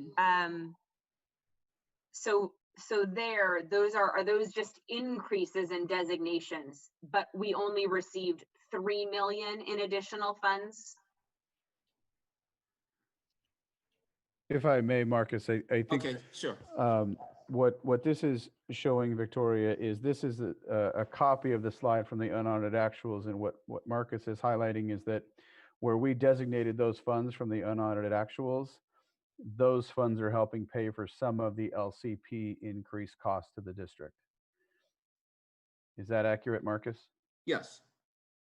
there, are those just increases in designations, but we only received 3 million in additional funds? If I may, Marcus, I think okay, sure. What this is showing, Victoria, is this is a copy of the slide from the unaudited actuals, and what Marcus is highlighting is that where we designated those funds from the unaudited actuals, those funds are helping pay for some of the LCP increased costs to the district. Is that accurate, Marcus? Yes.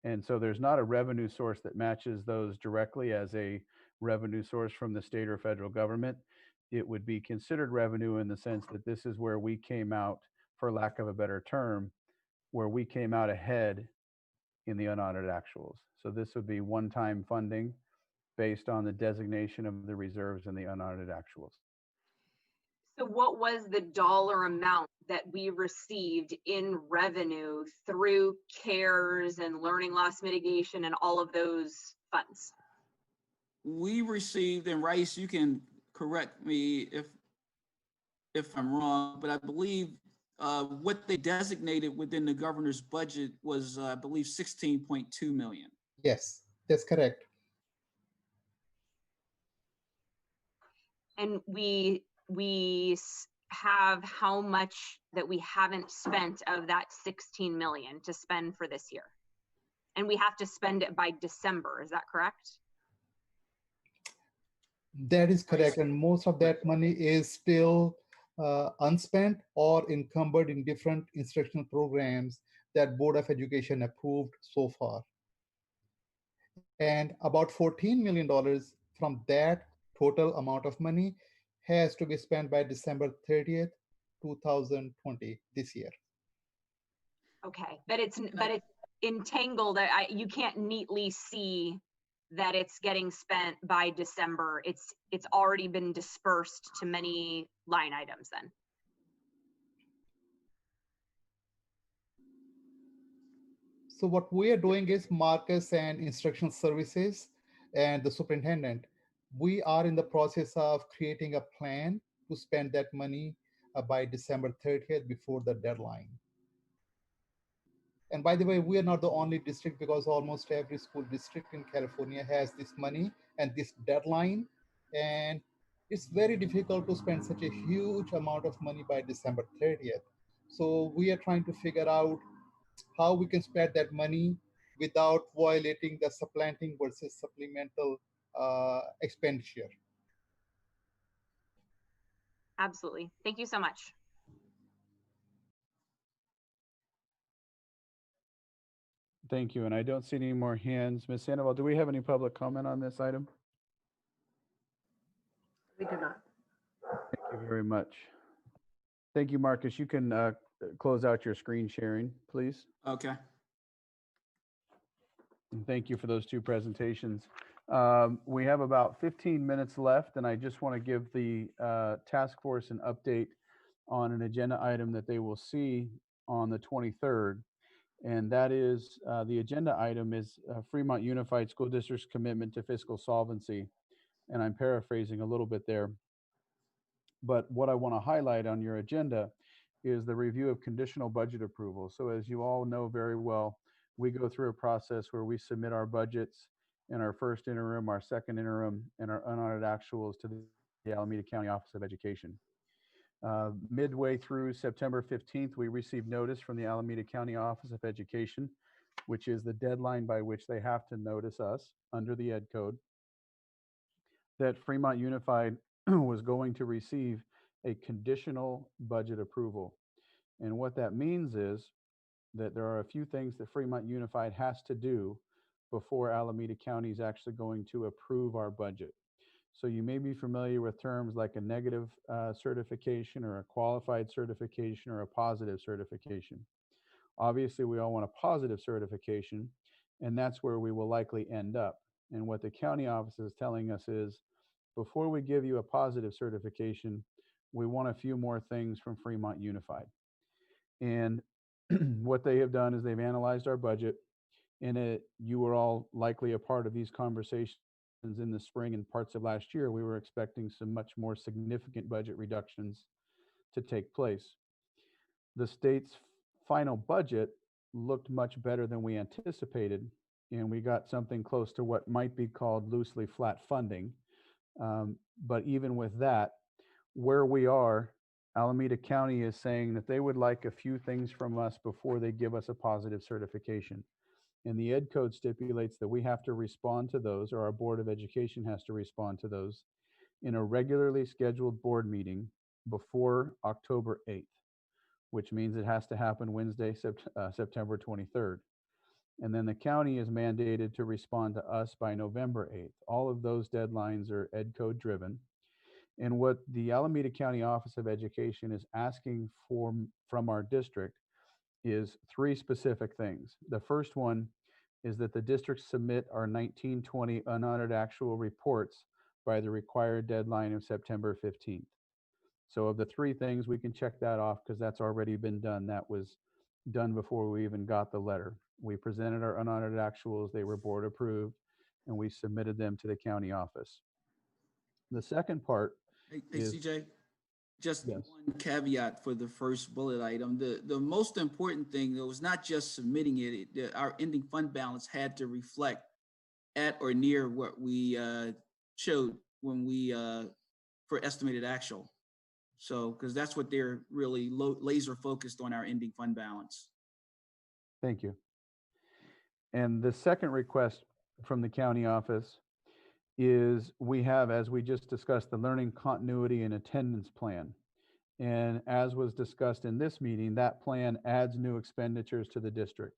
And so there's not a revenue source that matches those directly as a revenue source from the state or federal government. It would be considered revenue in the sense that this is where we came out, for lack of a better term, where we came out ahead in the unaudited actuals. So this would be one-time funding based on the designation of the reserves in the unaudited actuals. So what was the dollar amount that we received in revenue through CARES and learning loss mitigation and all of those funds? We received, and Rice, you can correct me if I'm wrong, but I believe what they designated within the governor's budget was, I believe, 16.2 million. Yes, that's correct. And we have how much that we haven't spent of that 16 million to spend for this year. And we have to spend it by December, is that correct? That is correct. And most of that money is still unspent or encumbered in different instructional programs that Board of Education approved so far. And about $14 million from that total amount of money has to be spent by December 30th, 2020, this year. Okay, but it's entangled. You can't neatly see that it's getting spent by December. It's already been dispersed to many line items then. So what we are doing is Marcus and Instructional Services and the superintendent, we are in the process of creating a plan to spend that money by December 30th before the deadline. And by the way, we are not the only district, because almost every school district in California has this money and this deadline. And it's very difficult to spend such a huge amount of money by December 30th. So we are trying to figure out how we can spend that money without violating the supplanting versus supplemental expenditure. Absolutely. Thank you so much. Thank you. And I don't see any more hands. Ms. Sandoval, do we have any public comment on this item? We do not. Thank you very much. Thank you, Marcus. You can close out your screen sharing, please. Okay. And thank you for those two presentations. We have about 15 minutes left, and I just want to give the task force an update on an agenda item that they will see on the 23rd. And that is the agenda item is Fremont Unified School District's commitment to fiscal solvency. And I'm paraphrasing a little bit there. But what I want to highlight on your agenda is the review of conditional budget approval. So as you all know very well, we go through a process where we submit our budgets in our first interim, our second interim, and our unaudited actuals to the Alameda County Office of Education. Midway through September 15th, we received notice from the Alameda County Office of Education, which is the deadline by which they have to notice us under the Ed Code, that Fremont Unified was going to receive a conditional budget approval. And what that means is that there are a few things that Fremont Unified has to do before Alameda County is actually going to approve our budget. So you may be familiar with terms like a negative certification or a qualified certification or a positive certification. Obviously, we all want a positive certification, and that's where we will likely end up. And what the county office is telling us is, before we give you a positive certification, we want a few more things from Fremont Unified. And what they have done is they've analyzed our budget. And you were all likely a part of these conversations in the spring and parts of last year. We were expecting some much more significant budget reductions to take place. The state's final budget looked much better than we anticipated, and we got something close to what might be called loosely flat funding. But even with that, where we are, Alameda County is saying that they would like a few things from us before they give us a positive certification. And the Ed Code stipulates that we have to respond to those, or our Board of Education has to respond to those, in a regularly scheduled board meeting before October 8th, which means it has to happen Wednesday, September 23rd. And then the county is mandated to respond to us by November 8th. All of those deadlines are Ed Code driven. And what the Alameda County Office of Education is asking for from our district is three specific things. The first one is that the district submit our 1920 unaudited actual reports by the required deadline of September 15th. So of the three things, we can check that off because that's already been done. That was done before we even got the letter. We presented our unaudited actuals, they were board approved, and we submitted them to the county office. The second part is, CJ, just yes, one caveat for the first bullet item. The most important thing, though, was not just submitting it. Our ending fund balance had to reflect at or near what we showed when we for estimated actual. So, because that's what they're really laser focused on, our ending fund balance. Thank you. And the second request from the county office is we have, as we just discussed, the learning continuity and attendance plan. And as was discussed in this meeting, that plan adds new expenditures to the district.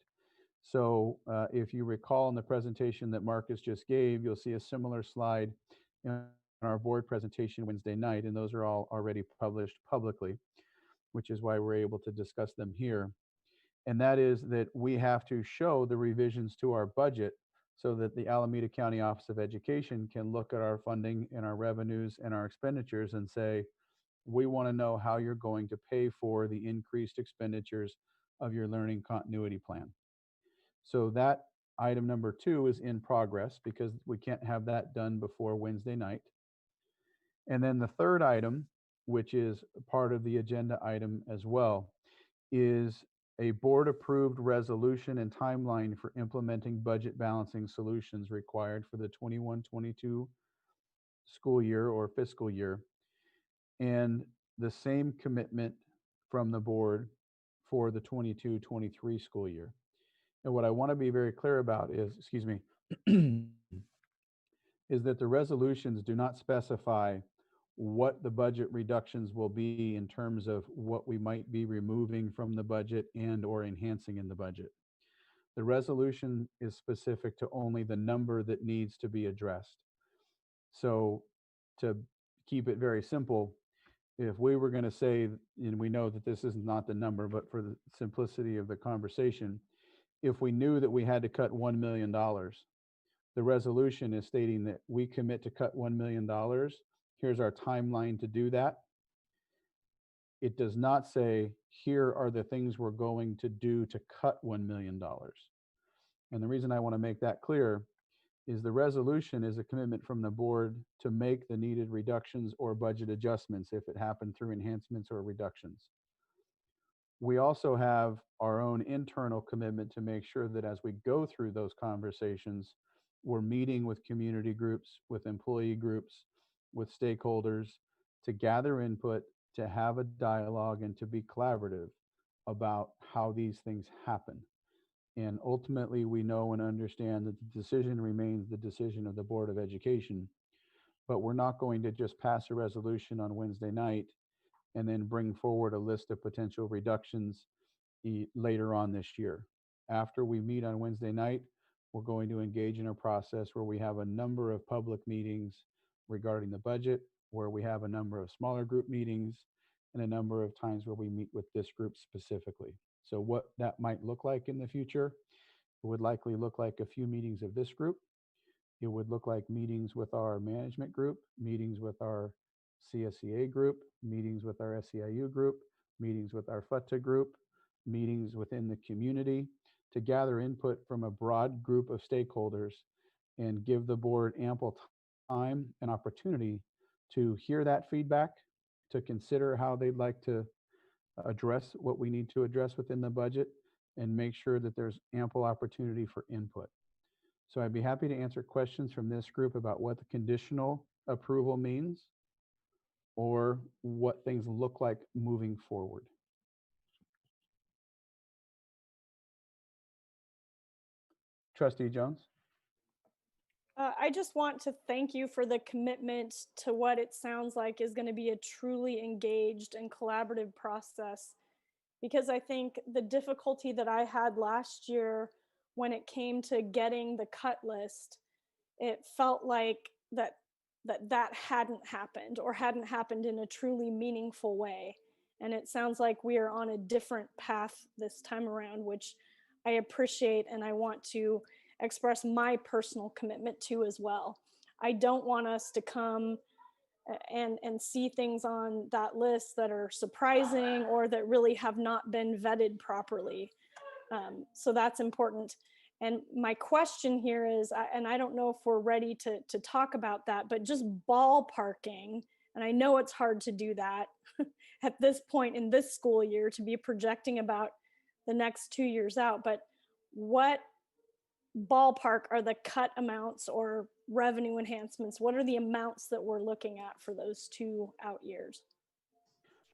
So if you recall in the presentation that Marcus just gave, you'll see a similar slide in our board presentation Wednesday night, and those are all already published publicly, which is why we're able to discuss them here. And that is that we have to show the revisions to our budget so that the Alameda County Office of Education can look at our funding and our revenues and our expenditures and say, we want to know how you're going to pay for the increased expenditures of your learning continuity plan. So that item number 2 is in progress because we can't have that done before Wednesday night. And then the third item, which is part of the agenda item as well, is a board approved resolution and timeline for implementing budget balancing solutions required for the 21-22 school year or fiscal year, and the same commitment from the board for the 22-23 school year. And what I want to be very clear about is, excuse me, is that the resolutions do not specify what the budget reductions will be in terms of what we might be removing from the budget and or enhancing in the budget. The resolution is specific to only the number that needs to be addressed. So to keep it very simple, if we were going to say, and we know that this is not the number, but for the simplicity of the conversation, if we knew that we had to cut $1 million, the resolution is stating that we commit to cut $1 million. Here's our timeline to do that. It does not say, here are the things we're going to do to cut $1 million. And the reason I want to make that clear is the resolution is a commitment from the board to make the needed reductions or budget adjustments if it happened through enhancements or reductions. We also have our own internal commitment to make sure that as we go through those conversations, we're meeting with community groups, with employee groups, with stakeholders to gather input, to have a dialogue, and to be collaborative about how these things happen. And ultimately, we know and understand that the decision remains the decision of the Board of Education, but we're not going to just pass a resolution on Wednesday night and then bring forward a list of potential reductions later on this year. After we meet on Wednesday night, we're going to engage in a process where we have a number of public meetings regarding the budget, where we have a number of smaller group meetings, and a number of times where we meet with this group specifically. So what that might look like in the future, it would likely look like a few meetings of this group. It would look like meetings with our management group, meetings with our CSEA group, meetings with our SEIU group, meetings with our FUTA group, meetings within the community to gather input from a broad group of stakeholders and give the board ample time and opportunity to hear that feedback, to consider how they'd like to address what we need to address within the budget, and make sure that there's ample opportunity for input. So I'd be happy to answer questions from this group about what the conditional approval means or what things look like moving forward. Trustee Jones? I just want to thank you for the commitment to what it sounds like is going to be a truly engaged and collaborative process, because I think the difficulty that I had last year when it came to getting the cut list, it felt like that hadn't happened or hadn't happened in a truly meaningful way. And it sounds like we are on a different path this time around, which I appreciate, and I want to express my personal commitment to as well. I don't want us to come and see things on that list that are surprising or that really have not been vetted properly. So that's important. And my question here is, and I don't know if we're ready to talk about that, but just ballparking, and I know it's hard to do that at this point in this school year to be projecting about the next 2 years out, but what ballpark are the cut amounts or revenue enhancements? What are the amounts that we're looking at for those 2 out years?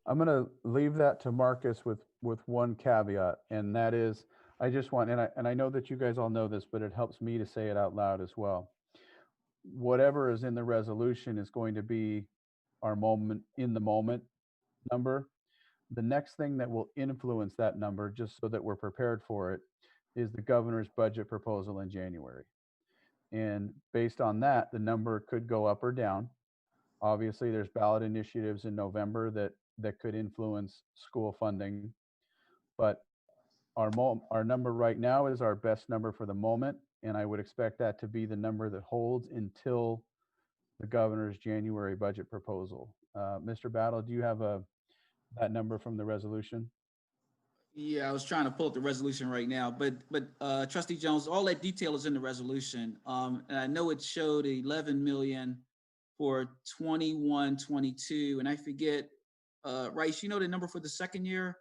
I'm going to leave that to Marcus with one caveat, and that is, I just want, and I know that you guys all know this, but it helps me to say it out loud as well. Whatever is in the resolution is going to be our moment in the moment number. The next thing that will influence that number, just so that we're prepared for it, is the governor's budget proposal in January. And based on that, the number could go up or down. Obviously, there's ballot initiatives in November that could influence school funding. But our number right now is our best number for the moment, and I would expect that to be the number that holds until the governor's January budget proposal. Mr. Battle, do you have that number from the resolution? Yeah, I was trying to pull up the resolution right now, but Trustee Jones, all that detail is in the resolution. And I know it showed 11 million for 21, 22, and I forget, Rice, you know the number for the second year?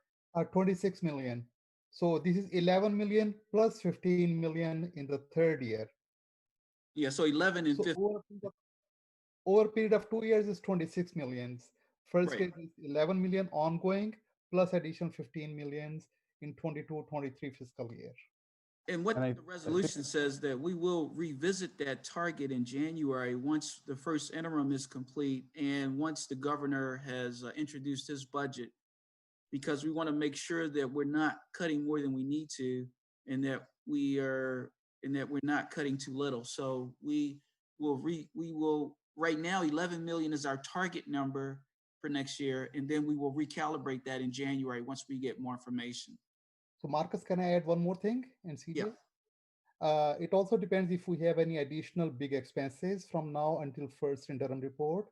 26 million. So this is 11 million plus 15 million in the third year. Yeah, so 11 and So 15. over a period of 2 years is 26 millions. First Right. year is 11 million ongoing plus additional 15 millions in 22-23 fiscal year. And what And I the resolution says that we will revisit that target in January once the first interim is complete and once the governor has introduced his budget, because we want to make sure that we're not cutting more than we need to, and that we're not cutting too little. So we will right now 11 million is our target number for next year, and then we will recalibrate that in January once we get more information. So Marcus, can I add one more thing? And CJ? Yeah. It also depends if we have any additional big expenses from now until first interim report.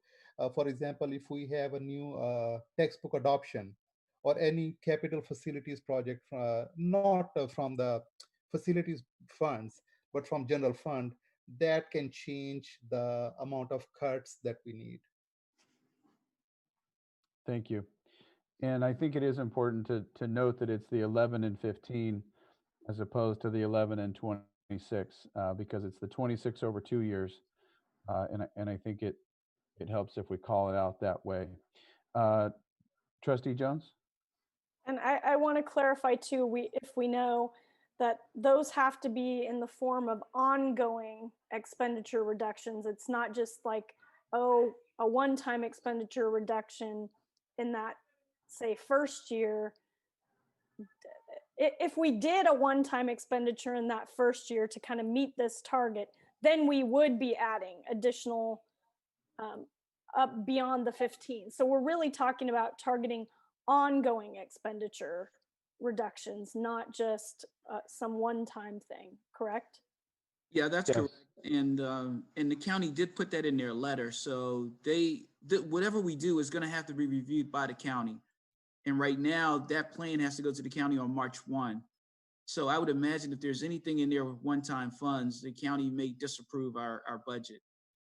For example, if we have a new textbook adoption or any capital facilities project, not from the facilities funds, but from general fund, that can change the amount of cuts that we need. Thank you. And I think it is important to note that it's the 11 and 15 as opposed to the 11 and 26, because it's the 26 over 2 years. And I think it helps if we call it out that way. Trustee Jones? And I want to clarify too, if we know that those have to be in the form of ongoing expenditure reductions. It's not just like, oh, a one-time expenditure reduction in that, say, first year. If we did a one-time expenditure in that first year to kind of meet this target, then we would be adding additional up beyond the 15. So we're really talking about targeting ongoing expenditure reductions, not just some one-time thing, correct? Yeah, that's Yes. correct. And the county did put that in their letter. So whatever we do is going to have to be reviewed by the county. And right now, that plan has to go to the county on March 1. So I would imagine if there's anything in there with one-time funds, the county may disapprove our budget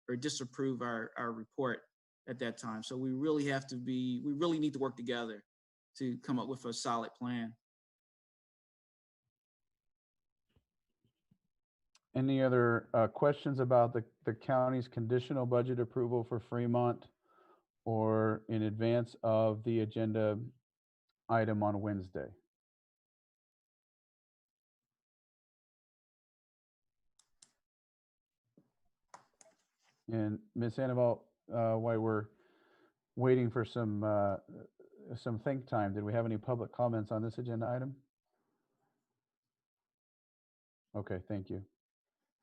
or disapprove our report at that time. So we really need to work together to come up with a solid plan. Any other questions about the county's conditional budget approval for Fremont or in advance of the agenda item on Wednesday? And Ms. Sandoval, while we're waiting for some think time, did we have any public comments on this agenda item? Okay, thank you.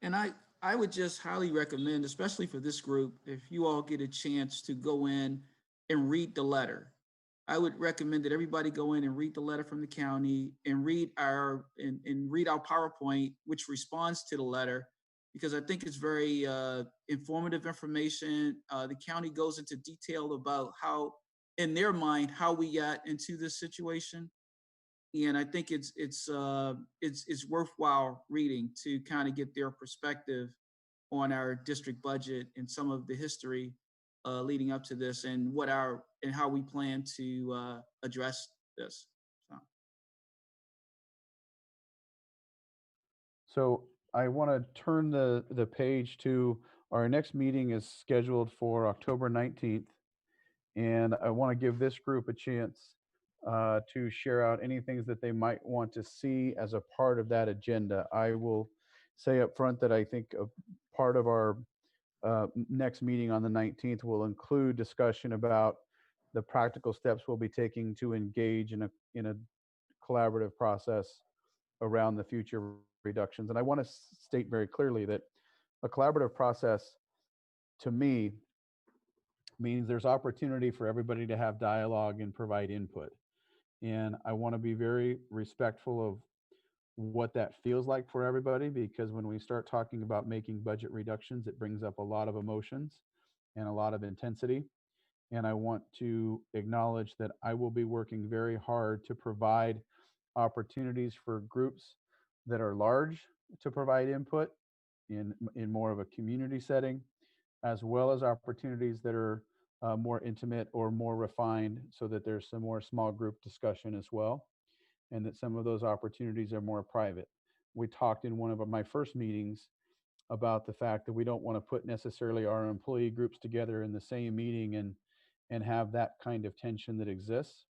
And I would just highly recommend, especially for this group, if you all get a chance to go in and read the letter. I would recommend that everybody go in and read the letter from the county and read our PowerPoint, which responds to the letter, because I think it's very informative information. The county goes into detail about how, in their mind, how we got into this situation. And I think it's worthwhile reading to kind of get their perspective on our district budget and some of the history leading up to this, and how we plan to address this. So I want to turn the page to our next meeting is scheduled for October 19th. And I want to give this group a chance to share out any things that they might want to see as a part of that agenda. I will say up front that I think a part of our next meeting on the 19th will include discussion about the practical steps we'll be taking to engage in a collaborative process around the future reductions. And I want to state very clearly that a collaborative process, to me, means there's opportunity for everybody to have dialogue and provide input. And I want to be very respectful of what that feels like for everybody, because when we start talking about making budget reductions, it brings up a lot of emotions and a lot of intensity. And I want to acknowledge that I will be working very hard to provide opportunities for groups that are large to provide input in more of a community setting, as well as opportunities that are more intimate or more refined, so that there's some more small group discussion as well, and that some of those opportunities are more private. We talked in one of my first meetings about the fact that we don't want to put necessarily our employee groups together in the same meeting and have that kind of tension that exists.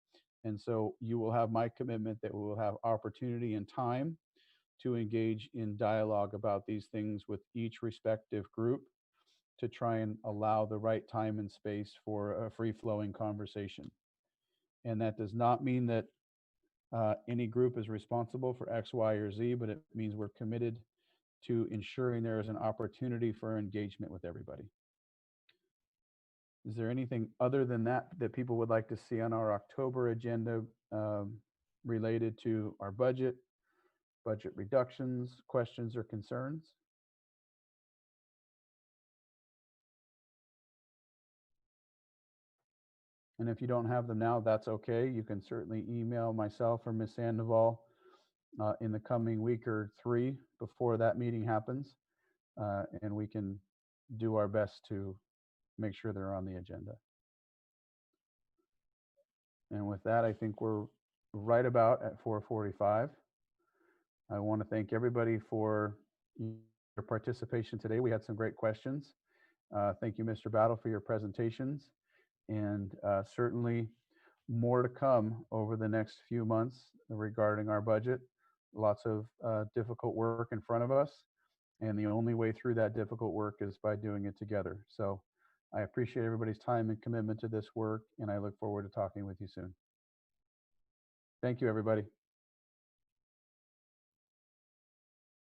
And so you will have my commitment that we will have opportunity and time to engage in dialogue about these things with each respective group, to try and allow the right time and space for a free-flowing conversation. And that does not mean that any group is responsible for X, Y, or Z, but it means we're committed to ensuring there is an opportunity for engagement with everybody. Is there anything other than that that people would like to see on our October agenda related to our budget reductions, questions, or concerns? And if you don't have them now, that's okay. You can certainly email myself or Ms. Sandoval in the coming week or 3 before that meeting happens, and we can do our best to make sure they're on the agenda. And with that, I think we're right about at 4:45. I want to thank everybody for your participation today. We had some great questions. Thank you, Mr. Battle, for your presentations, and certainly more to come over the next few months regarding our budget. Lots of difficult work in front of us, and the only way through that difficult work is by doing it together. So I appreciate everybody's time and commitment to this work, and I look forward to talking with you soon. Thank you, everybody.